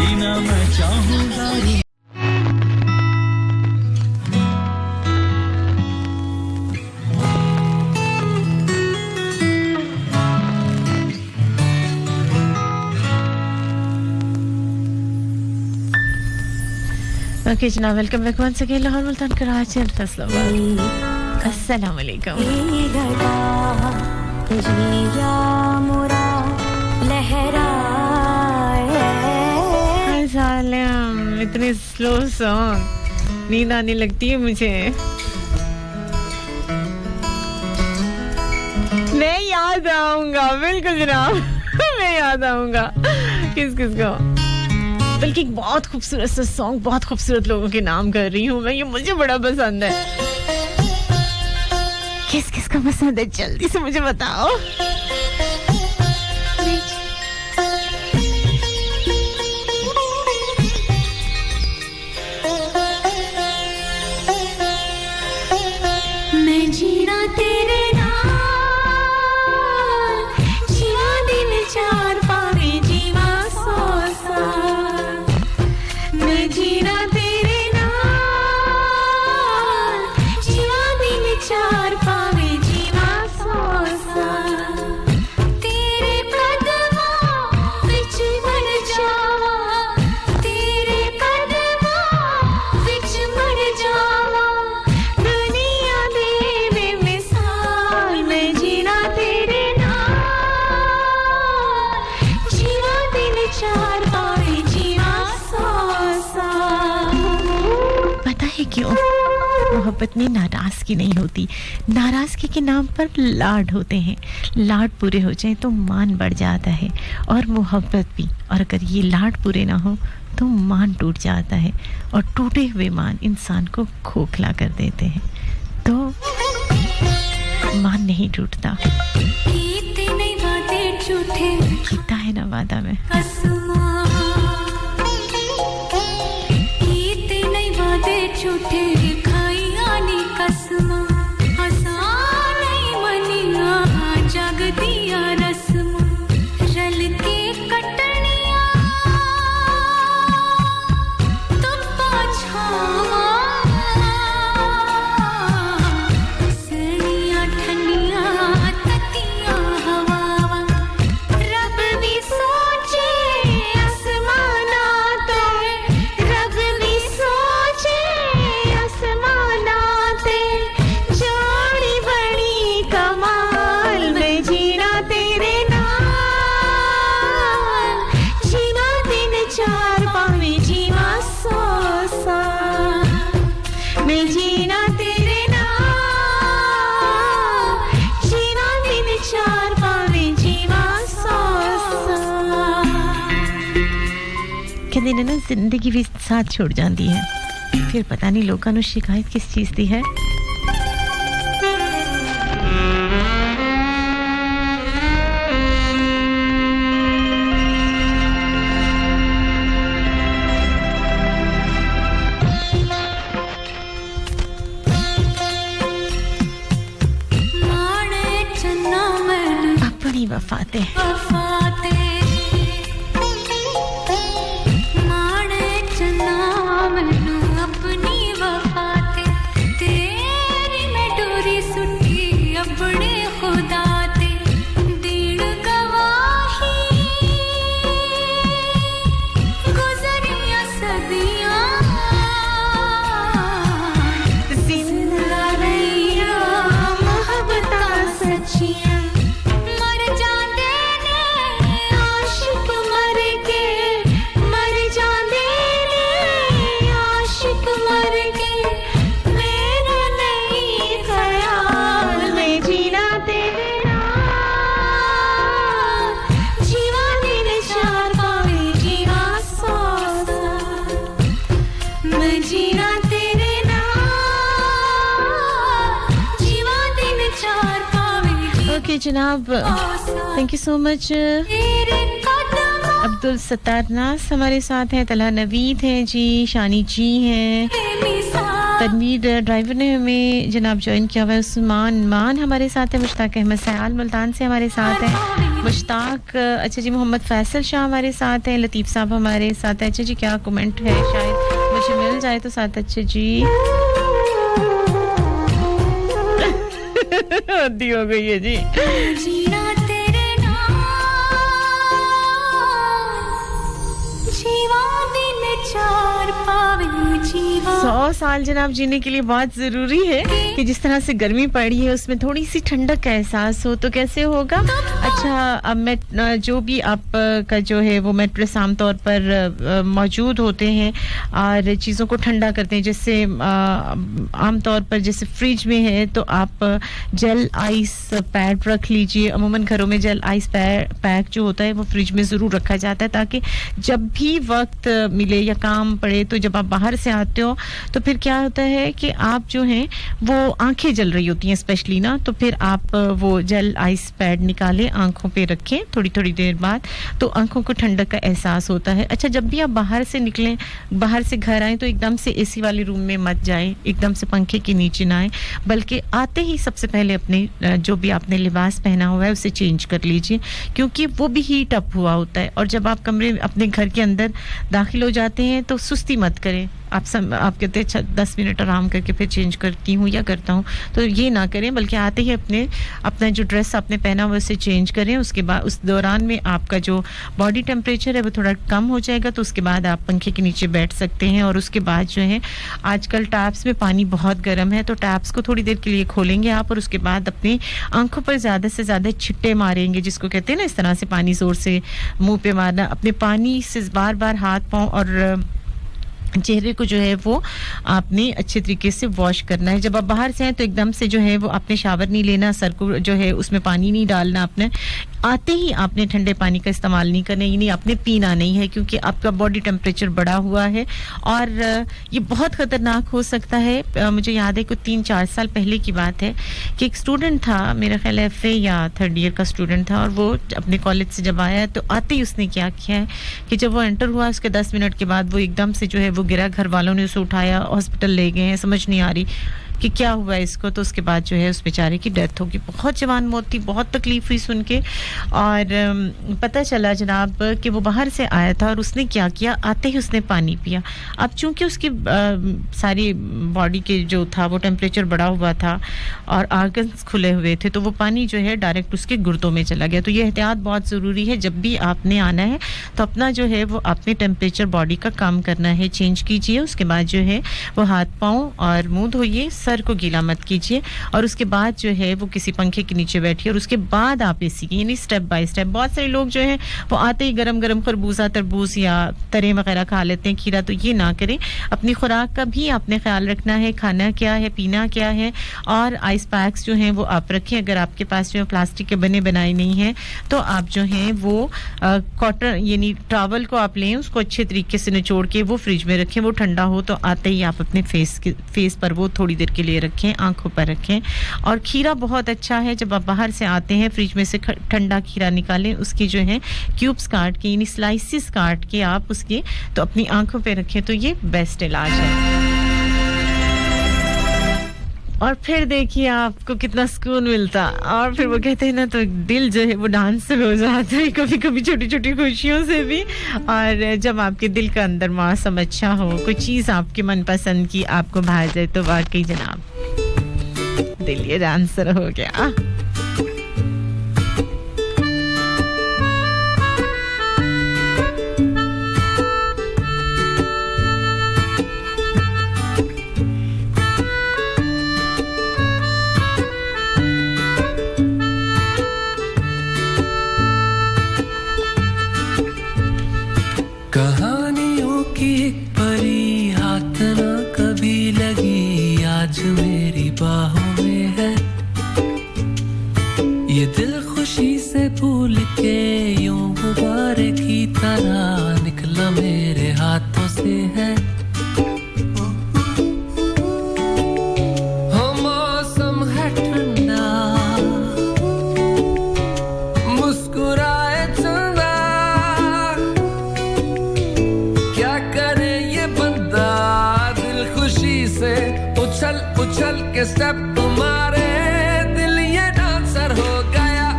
ओके जनाब, welcome back once again Lahore, Multan, Karachi और फैसलाबाद। अस्सलाम वालेकुम। सालेम, इतनी स्लो सॉन्ग, नींद आने लगती है मुझे। मैं याद आऊंगा, बिल्कुल जनाब मैं याद आऊंगा। किस को, बल्कि एक बहुत खूबसूरत सा सॉन्ग, बहुत खूबसूरत लोगों के नाम कर रही हूँ मैं, ये मुझे बड़ा पसंद है। किस का पसंद है जल्दी से मुझे बताओ। मैं जीना तेरे नाल, जीवा दिन चार पावे जीवा सौ साल। मैं जीना तेरे नाल, जीवा दिन चार पावे जीवा सौ साल। तेरे कदमों विच मर जावा, तेरे कदमों विच मर जावा। दुनिया दे बेमिसाल, मैं जीना तेरे नाल, जीवा दिन चार पावे जीवा सौ साल। पता है क्यों? मोहब्बत में नाराजगी नहीं होती, नाराजगी के नाम पर लाड होते हैं। लाड पूरे हो जाए तो मान बढ़ जाता है, और मोहब्बत भी। और अगर ये लाड पूरे ना हो तो मान टूट जाता है, और टूटे हुए मान इंसान को खोखला कर देते हैं। तो मान नहीं टूटता, कीते नहीं वादे झूठे, कितना है ना वादा में। कसमां कीते नहीं वादे झूठे, खाइया नी कसमां। आसान नहीं मनिया जग दिया रस्मां, रल के कटनिया धुप्पा छावां। सड़ियां ठंडियां ततियां हवावां, रब भी सोचे आसमानां ते, रब भी सोचे आसमानां ते। जोड़ी बड़ी कमाल, मैं जीना तेरे नाल, जीवा दिन चार पावे जीवा सौ साल। मैं जीना तेरे नाल, जीवा दिन चार पावे जीवा सौ साल। कहते ने ना जिंदगी भी साथ छोड़ जाती है, फिर पता नहीं लोगों को शिकायत किस चीज दी है। माणे चन्ना मैनू अपनी वफाते वफाते, माणे चन्ना मैनू अपनी वफाते। तेरी मैं डोरी सुटी अपने खुदा ते, दीन गवाही गुजरिया सदियां। जिंदा रहिया मोहब्बतां सच्चियां, मर जांदे ने आशिक मर के, मर जांदे ने आशिक मर के। मेरा नहीं ख्याल, मैं जीना तेरे नाल, जीवा दिन चार पावे जीवा सौ साल। मैं जीना तेरे नाल, जी जनाब, thank you so much. Abdul Sattar नास हमारे साथ हैं, तलहा नवीद हैं जी, शानी जी हैं, तनवीर ड्राइवर ने हमें जनाब ज्वाइन किया हुआ है, उस्मान मान हमारे साथ है, मुश्ताक अहमद सयाल मुल्तान से हमारे साथ है, मुश्ताक अच्छा जी, मोहम्मद फैसल शाह हमारे साथ हैं, लतीफ़ साहब हमारे साथ है। अच्छा जी, क्या कमेंट है, शायद मुझे मिल जाए तो साथ। अच्छा जी हद्दी हो गई है जी। जीना तेरे नाम जीवा दिन चार पावे जीवा 100 साल जनाब जीने के लिए बहुत जरूरी है कि जिस तरह से गर्मी पड़ी है उसमें थोड़ी सी ठंडक का एहसास हो, तो कैसे होगा। अच्छा, अब मैं जो भी आपका जो है वो मैट्रेस आमतौर पर मौजूद होते हैं और चीज़ों को ठंडा करते हैं, जैसे आमतौर पर जैसे फ्रिज में है तो आप जेल आइस पैड रख लीजिए। अमूमन घरों में जेल आइस पैक जो होता है वो फ्रिज में ज़रूर रखा जाता है, ताकि जब भी वक्त मिले या काम पड़े तो जब आप बाहर से आते हो तो फिर क्या होता है कि आप जो हैं वो आंखें जल रही होती हैं स्पेशली ना, तो फिर आप वो जेल आइस पैड निकालें, आंखों पे रखें थोड़ी थोड़ी देर बाद, तो आंखों को ठंडक का एहसास होता है। अच्छा, जब भी आप बाहर से निकलें, बाहर से घर आएं तो एकदम से एसी वाले रूम में मत जाएं, एकदम से पंखे के नीचे ना आएं, बल्कि आते ही सबसे पहले अपने जो भी आपने लिबास पहना हुआ है उसे चेंज कर लीजिए, क्योंकि वो भी हीट अप हुआ होता है। और जब आप कमरे अपने घर के अंदर दाखिल हो जाते हैं तो सुस्ती मत करें। आप कहते हैं 10 मिनट आराम करके फिर चेंज करती हूँ या करता हूँ, तो ये ना करें, बल्कि आते ही अपना जो ड्रेस आपने पहना हुआ उसे चेंज करें। उसके बाद उस दौरान में आपका जो बॉडी टेम्परेचर है वो थोड़ा कम हो जाएगा, तो उसके बाद आप पंखे के नीचे बैठ सकते हैं। और उसके बाद जो है आजकल टैप्स में पानी बहुत गर्म है, तो टैप्स को थोड़ी देर के लिए खोलेंगे आप, और उसके बाद अपनी आंखों पर ज़्यादा से ज़्यादा छिट्टे मारेंगे, जिसको कहते हैं ना इस तरह से पानी ज़ोर से मुँह पे मारना। अपने पानी से बार बार हाथ पाँव और चेहरे को जो है वो आपने अच्छे तरीके से वॉश करना है। जब आप बाहर से आए तो एकदम से जो है वो आपने शावर नहीं लेना, सर को जो है उसमें पानी नहीं डालना, आपने आते ही आपने ठंडे पानी का इस्तेमाल नहीं करना, यानी आपने पीना नहीं है, क्योंकि आपका बॉडी टेम्परेचर बढ़ा हुआ है और ये बहुत ख़तरनाक हो सकता है। मुझे याद है कि 3-4 साल पहले की बात है कि एक स्टूडेंट था, मेरा ख्याल है FA या 3rd ईयर का स्टूडेंट था, और वो अपने कॉलेज से जब आया तो आते ही उसने क्या किया है कि जब वो एंटर हुआ उसके 10 मिनट के बाद वो एकदम से जो है वो गिरा, घर वालों ने उसे उठाया, हॉस्पिटल ले गए हैं, समझ नहीं आ रही कि क्या हुआ इसको। तो उसके बाद जो है उस बेचारे की डेथ होगी। बहुत जवान मौत थी, बहुत तकलीफ हुई सुन के। और पता चला जनाब कि वो बाहर से आया था और उसने क्या किया, आते ही उसने पानी पिया। अब चूंकि उसकी सारी बॉडी के जो था वो टेम्परेचर बढ़ा हुआ था और आर्गन्स खुले हुए थे, तो वो पानी जो है डायरेक्ट उसके गुर्दों में चला गया। तो ये एहतियात बहुत ज़रूरी है। जब भी आपने आना है तो अपना जो है वो आपने टेम्परेचर बॉडी का कम करना है, चेंज कीजिए। उसके बाद जो है वो हाथ पाँव और मुँह धोइए, सर को गीला मत कीजिए, और उसके बाद जो है वो किसी पंखे के नीचे बैठिए, और उसके बाद आप एसी की, यानी स्टेप बाय स्टेप। बहुत सारे लोग जो हैं वो आते ही गरम गरम खरबूजा, तरबूज या तरे वगैरह खा लेते हैं, खीरा, तो ये ना करें। अपनी खुराक का भी आपने ख्याल रखना है, खाना क्या है, पीना क्या है, और आइस पैक्स जो हैं वो आप रखें। अगर आपके पास जो है प्लास्टिक के बने बनाए नहीं हैं तो आप जो हैं वो कॉटन यानी टॉवल को आप लें, उसको अच्छे तरीके से निचोड़ के वो फ्रिज में रखें, वो ठंडा हो तो आते ही आप अपने फेस पर वो थोड़ी देर के लिए रखें, आंखों पर रखें। और खीरा बहुत अच्छा है, जब आप बाहर से आते हैं फ्रिज में से ठंडा खीरा निकालें, उसकी जो है क्यूब्स काट के यानी स्लाइसेस काट के आप उसके तो अपनी आंखों पे रखें, तो ये बेस्ट इलाज है। और फिर देखिए आपको कितना सुकून मिलता, और फिर वो कहते हैं ना तो दिल जो है वो डांसर हो जाता है कभी कभी छोटी छोटी खुशियों से भी। और जब आपके दिल का अंदर मौसम अच्छा हो, कोई चीज़ आपके मनपसंद की आपको भा जाए, तो वाकई जनाब दिल ये डांसर हो गया। कहानियों की एक परी हाथ ना कभी लगी, आज मेरी बाहों में है। उछल उछल के स्टेप तुम्हारे दिल ये डांसर हो गया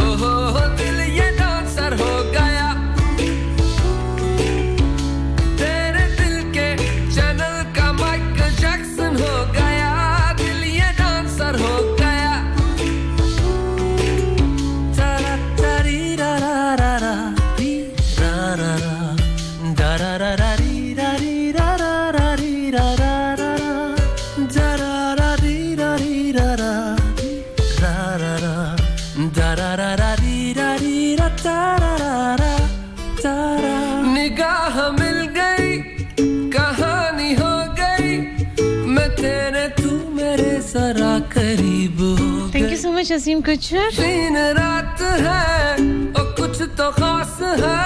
ओहो दिल ये डांसर हो गया तेरे दिल के चैनल का माइकल जैक्सन हो गया दिल ये डांसर हो गया तारा तारी रा रा रा रा री रा रा रा da da da da dee da dee da da da dee da da da da da da dee da dee da da da da da da da da da dee da dee da da da da da da निगाह मिल गई कहानी हो गई मैं तेरे तू मेरे जरा करीब हो गई थैंक यू सो मच असीम कुचर दिन रात है और कुछ तो खास है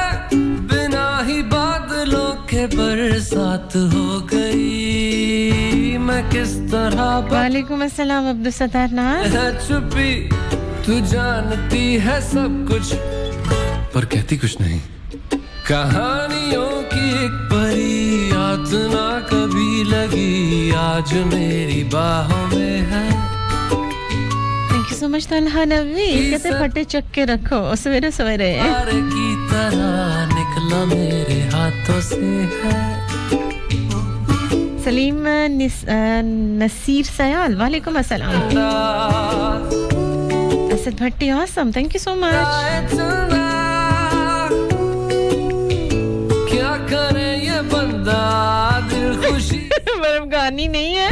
बिना ही बादलों के बरसात हो गई मैं किस तरह वालेकुम अस्सलाम अब्दुल सत्तार नाज है चुप्पी तू जानती है सब कुछ पर कहती कुछ नहीं कहानियों की एक परी याद ना कभी लगी आज मेरी बाहों में है थैंक यू सो मच तन्हा नवी कहते फटे चक के रखो सवेरे सवेरे तार की तरह निकला मेरे हाथों से है सलीम नसीर सयाल वालेकुम अस्सलाम Asad Bhatti awesome thank you so much क्या करे ये बंदा दिल खुशी बर्फ गानी नहीं है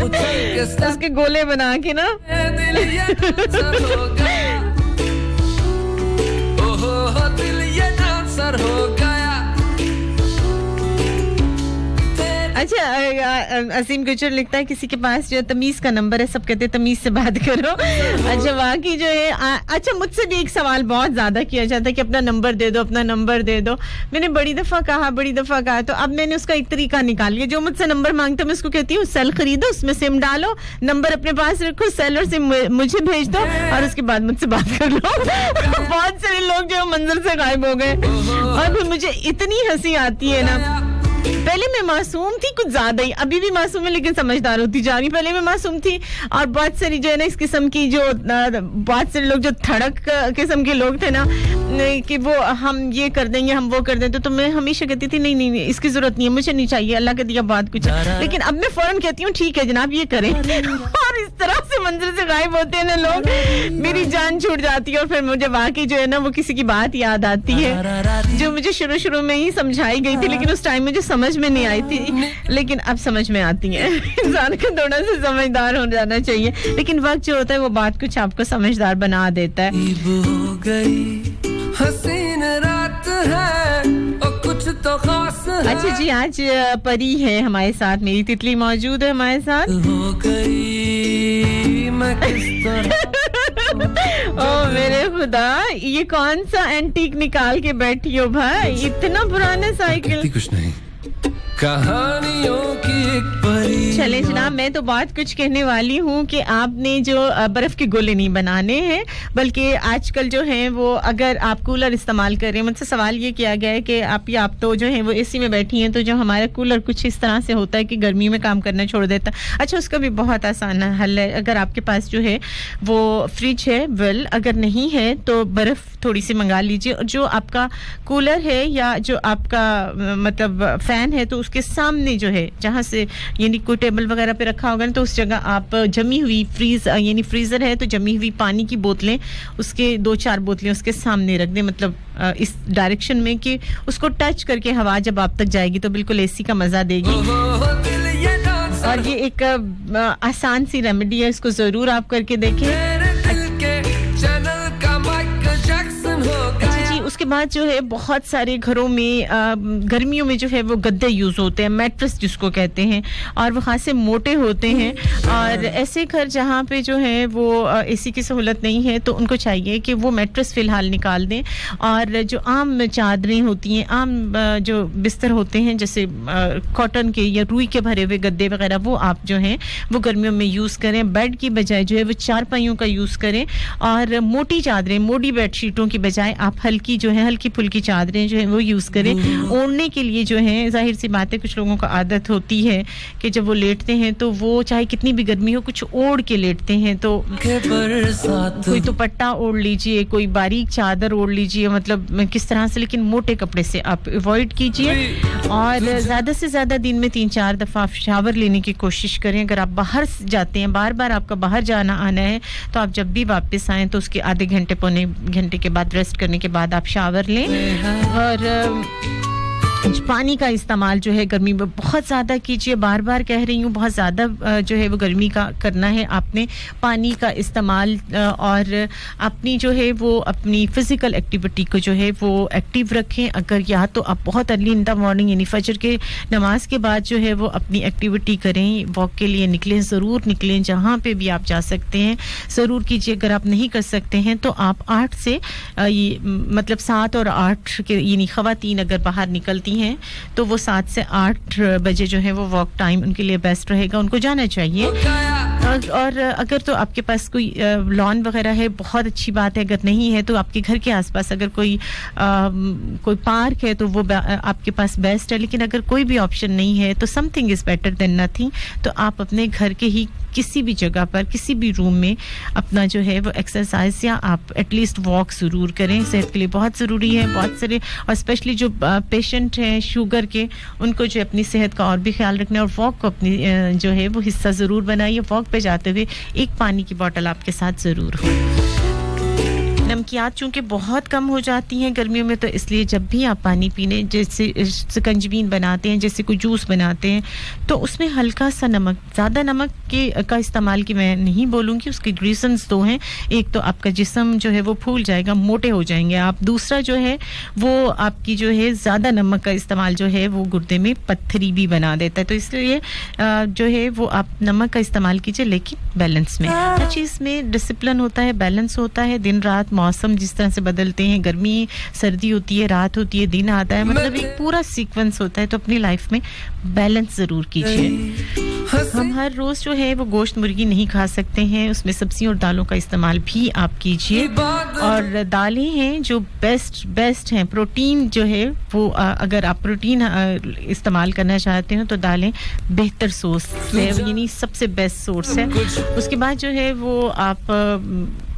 उसके गोले बना के ना दिल ये डांसर हो गया ओहो दिल ये डांसर हो गया अच्छा असीम गुजर लिखता है किसी के पास जो तमीज का नंबर है सब कहते हैं तमीज से बात करो अच्छा वाकई जो है अच्छा मुझसे भी एक सवाल बहुत ज्यादा किया जाता है कि अपना नंबर दे दो अपना नंबर दे दो मैंने बड़ी दफा कहा तो अब मैंने उसका एक तरीका निकाल लिया जो मुझसे नंबर मांगता मैं उसको कहती हूँ सेल खरीदो उसमें सिम डालो नंबर अपने पास रखो सेल और सिम मुझे भेज दो और उसके बाद मुझसे बात कर लो बहुत सारे लोग जो मंजर से गायब हो गए और फिर मुझे इतनी हंसी आती है ना पहले मैं मासूम थी कुछ ज्यादा ही अभी भी मासूम है लेकिन समझदार होती जा रही पहले मैं मासूम थी और बहुत सारी जो है ना इस किस्म की जो बहुत सारे लोग जो धड़क किस्म के लोग थे ना कि वो हम ये कर देंगे हम वो कर दें तो मैं हमेशा कहती थी नहीं इसकी जरूरत नहीं है मुझे नहीं चाहिए अल्लाह का दिया बात कुछ लेकिन अब मैं फौरन कहती हूँ ठीक है जनाब ये करें और इस तरह से मंजर से गायब होते हैं ना लोग मेरी जान छूट जाती है और फिर मुझे वाकई जो है ना वो किसी की बात याद आती है जो मुझे शुरू में ही समझाई गई थी लेकिन उस टाइम मुझे समझ में नहीं आई थी लेकिन अब समझ में आती है इंसान को थोड़ा सा समझदार हो जाना चाहिए लेकिन वक्त जो होता है वो बात कुछ आपको समझदार बना देता है हसीन रात है और कुछ तो खास है अच्छा जी आज परी है हमारे साथ मेरी तितली मौजूद है हमारे साथ हो गई मैं किस तरह ओ मेरे खुदा ये कौन सा एंटीक निकाल के बैठी हो भाई इतना पुराना साइकिल कुछ नहीं कहानियों की एक परी चले जनाब मैं तो बात कुछ कहने वाली हूँ कि आपने जो बर्फ के गोले नहीं बनाने हैं बल्कि आजकल जो है वो अगर आप कूलर इस्तेमाल कर रहे हैं मुझसे सवाल ये किया गया है कि आप तो जो है वो एसी में बैठी हैं तो जो हमारा कूलर कुछ इस तरह से होता है कि गर्मी में काम करना छोड़ देता अच्छा उसका भी बहुत आसान हल है अगर आपके पास जो है वो फ्रिज है वेल अगर नहीं है तो बर्फ थोड़ी सी मंगा लीजिए और जो आपका कूलर है या जो आपका मतलब फैन है तो उसके सामने जो है जहां से यानी कोई टेबल वगैरह पे रखा होगा ना तो उस जगह आप जमी हुई यानी फ्रीजर है तो जमी हुई पानी की बोतलें उसके 2-4 बोतलें उसके सामने रख दें मतलब इस डायरेक्शन में कि उसको टच करके हवा जब आप तक जाएगी तो बिल्कुल एसी का मजा देगी और ये एक आसान सी रेमेडी है इसको जरूर आप करके देखें उसके बाद जो है बहुत सारे घरों में गर्मियों में जो है वो गद्दे यूज होते हैं मैट्रेस जिसको कहते हैं और वो खासे मोटे होते हैं और ऐसे घर जहाँ पे जो है वो एसी की सहूलत नहीं है तो उनको चाहिए कि वो मैट्रेस फिलहाल निकाल दें और जो आम चादरें होती हैं आम जो बिस्तर होते हैं जैसे कॉटन के या रुई के भरे हुए गद्दे वगैरह वो आप जो हैं वो गर्मियों में यूज़ करें बेड की बजाय जो है वो चारपाइयों का यूज़ करें और मोटी चादरें मोटी बेडशीटों की बजाय आप हल्की जो है हल्की फुल्की चादरें जो है वो यूज़ करें ओढ़ने के लिए जो है जाहिर सी बात है कुछ लोगों को आदत होती है कि जब वो लेटते हैं तो वो चाहे कितनी भी गर्मी हो कुछ ओढ़ के लेटते हैं तो कोई दुपट्टा ओढ़ लीजिए कोई बारीक चादर ओढ़ लीजिए मतलब किस तरह से लेकिन मोटे कपड़े से आप अवॉइड कीजिए और ज़्यादा से ज़्यादा दिन में 3-4 दफ़ा आप शावर लेने की कोशिश करें अगर आप बाहर जाते हैं बार-बार आपका बाहर जाना आना है तो आप जब भी वापस आएं तो उसके आधे घंटे पौने घंटे के बाद रेस्ट करने के बाद आप शावर लें और पानी का इस्तेमाल जो है गर्मी में बहुत ज़्यादा कीजिए बार-बार कह रही हूँ बहुत ज़्यादा जो है वो गर्मी का करना है आपने पानी का इस्तेमाल और अपनी जो है वो अपनी फिजिकल एक्टिविटी को जो है वो एक्टिव रखें अगर या तो आप बहुत अर्ली इन द मॉर्निंग यानी फजर के नमाज के बाद जो है वो अपनी एक्टिविटी करें वॉक के लिए निकलें ज़रूर निकलें जहाँ पे भी आप जा सकते हैं ज़रूर कीजिए अगर आप नहीं कर सकते हैं तो आप 8 से मतलब 7 और 8 के यानी ख़वातीन अगर बाहर निकलती हैं तो वो 7 से 8 बजे जो है वो वॉक टाइम उनके लिए बेस्ट रहेगा उनको जाना चाहिए और अगर तो आपके पास कोई लॉन वगैरह है बहुत अच्छी बात है अगर नहीं है तो आपके घर के आसपास अगर कोई पार्क है तो वो आपके पास बेस्ट है लेकिन अगर कोई भी ऑप्शन नहीं है तो something is better than nothing तो आप अपने घर के ही किसी भी जगह पर किसी भी रूम में अपना जो है वो एक्सरसाइज या आप एटलीस्ट वॉक जरूर करें सेहत के लिए बहुत ज़रूरी है बहुत सारे और स्पेशली जो पेशेंट हैं शुगर के उनको जो अपनी सेहत का और भी ख्याल रखना है और वॉक को अपनी जो है वो हिस्सा ज़रूर बनाइए वॉक पे जाते हुए एक पानी की बोतल आपके साथ ज़रूर हो नमकियात चूंकि बहुत कम हो जाती हैं गर्मियों में तो इसलिए जब भी आप पानी पीने जैसे शिकंजवीन बनाते हैं जैसे कोई जूस बनाते हैं तो उसमें हल्का सा नमक ज़्यादा नमक का इस्तेमाल की मैं नहीं बोलूँगी उसके रीजंस दो हैं एक तो आपका जिस्म जो है वो फूल जाएगा मोटे हो जाएंगे आप दूसरा जो है वो आपकी जो है ज़्यादा नमक का इस्तेमाल जो है वो गुर्दे में पत्थरी भी बना देता है तो इसलिए जो है वो आप नमक का इस्तेमाल कीजिए लेकिन बैलेंस में हर चीज़ में डिसिप्लिन होता है बैलेंस होता है दिन रात मौसम जिस तरह से बदलते हैं गर्मी सर्दी होती है रात होती है दिन आता है मतलब एक पूरा सीक्वेंस होता है तो अपनी लाइफ में बैलेंस ज़रूर कीजिए हम हर रोज़ जो है वो गोश्त मुर्गी नहीं खा सकते हैं उसमें सब्जियों और दालों का इस्तेमाल भी आप कीजिए और दालें हैं जो बेस्ट हैं प्रोटीन जो है वो अगर आप प्रोटीन इस्तेमाल करना चाहते हो तो दालें बेहतर सोर्स है यानी सबसे बेस्ट सोर्स है उसके बाद जो है वो आप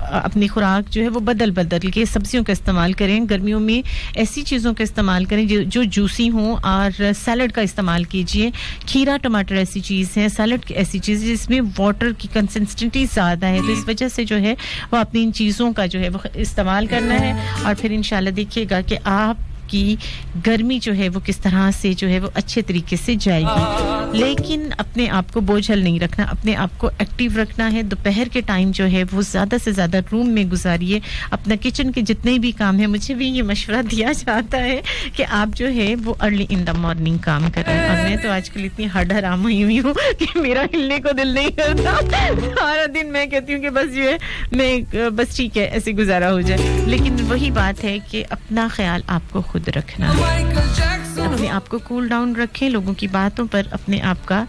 अपनी खुराक जो है वो बदल के सब्जियों का इस्तेमाल करें गर्मियों में ऐसी चीज़ों का इस्तेमाल करें जो जूसी हों और सैलड का इस्तेमाल कीजिए खीरा टमाटर ऐसी चीज़ है सैलड की ऐसी चीज़ जिसमें वाटर की कंसिस्टेंसी ज़्यादा है तो इस वजह से जो है वो अपनी इन चीज़ों का जो है वो इस्तेमाल करना है और फिर इंशाल्लाह देखिएगा कि आप की गर्मी जो है वो किस तरह से जो है वो अच्छे तरीके से जाएगी लेकिन अपने आप को बोझल नहीं रखना अपने आप को एक्टिव रखना है दोपहर के टाइम जो है वो ज़्यादा से ज़्यादा रूम में गुजारिए अपना किचन के जितने भी काम है मुझे भी ये मशवरा दिया जाता है कि आप जो है वो अर्ली इन द मॉर्निंग काम करें और मैं तो आजकल इतनी हड हराम हुई हूँ कि मेरा हिलने को दिल नहीं करता सारा दिन मैं कहती हूँ कि बस जो है मैं बस ठीक है ऐसे गुजारा हो जाए लेकिन वही बात है कि अपना ख्याल आपको खुद रखना है अपने आप को कूल डाउन रखें लोगों की बातों पर अपने आप का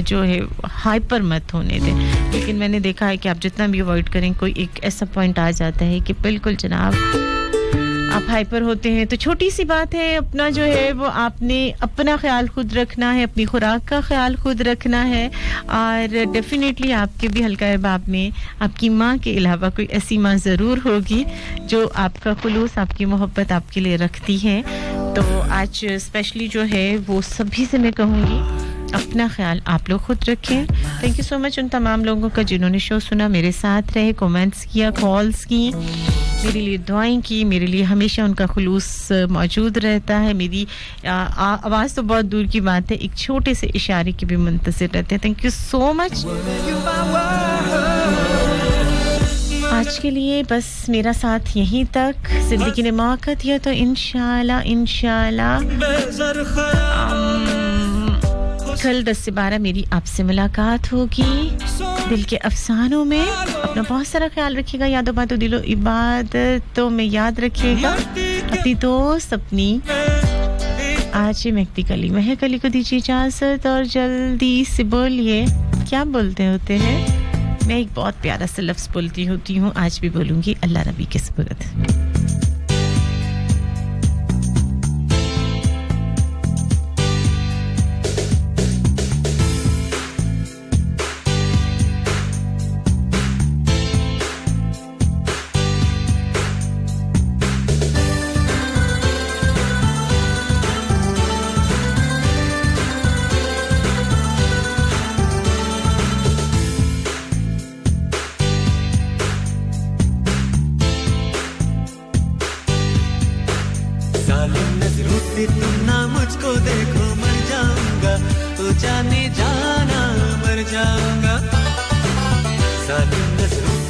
जो है हाइपर मत होने दें लेकिन मैंने देखा है कि आप जितना भी अवॉइड करें कोई एक ऐसा पॉइंट आ जाता है कि बिल्कुल जनाब आप हाइपर होते हैं तो छोटी सी बात है अपना जो है वो आपने अपना ख्याल खुद रखना है अपनी खुराक का ख्याल खुद रखना है और डेफिनेटली आपके भी हल्का बाप में आपकी माँ के अलावा कोई ऐसी माँ ज़रूर होगी जो आपका खुलूस आपकी मोहब्बत आपके लिए रखती है तो आज स्पेशली जो है वो सभी से मैं कहूँगी अपना ख्याल आप लोग खुद रखें थैंक यू सो मच उन तमाम लोगों का जिन्होंने शो सुना मेरे साथ रहे कमेंट्स किया कॉल्स की मेरे लिए दुआएं की मेरे लिए हमेशा उनका खुलूस मौजूद रहता है मेरी आवाज़ तो बहुत दूर की बात है एक छोटे से इशारे की भी मुंतज़िर रहते हैं थैंक यू सो मच आज के लिए बस मेरा साथ यहीं तक ज़िंदगी ने मौका दिया तो इंशाल्लाह कल 10 से 12 मेरी आपसे मुलाकात होगी दिल के अफसानों में अपना बहुत सारा ख्याल रखिएगा यादों बातों दिलो इबादतों में याद रखिएगा अपनी दोस्त अपनी आज महक अली को दीजिए इजाज़त और जल्दी से बोलिए क्या बोलते होते हैं मैं एक बहुत प्यारा सा लफ्ज़ बोलती होती हूँ आज भी बोलूँगी अल्लाह नबी के सुपुर्द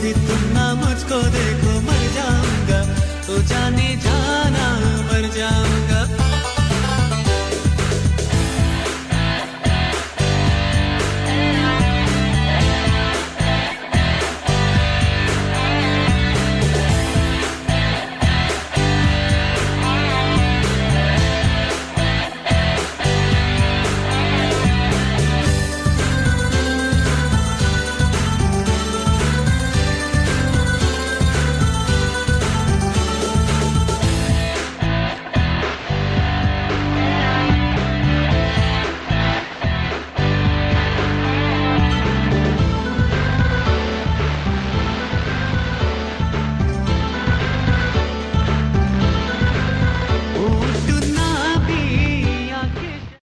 कभी तुम ना मुझको देखो मर जाऊंगा, ओ जाने जाना मर जाऊंगा।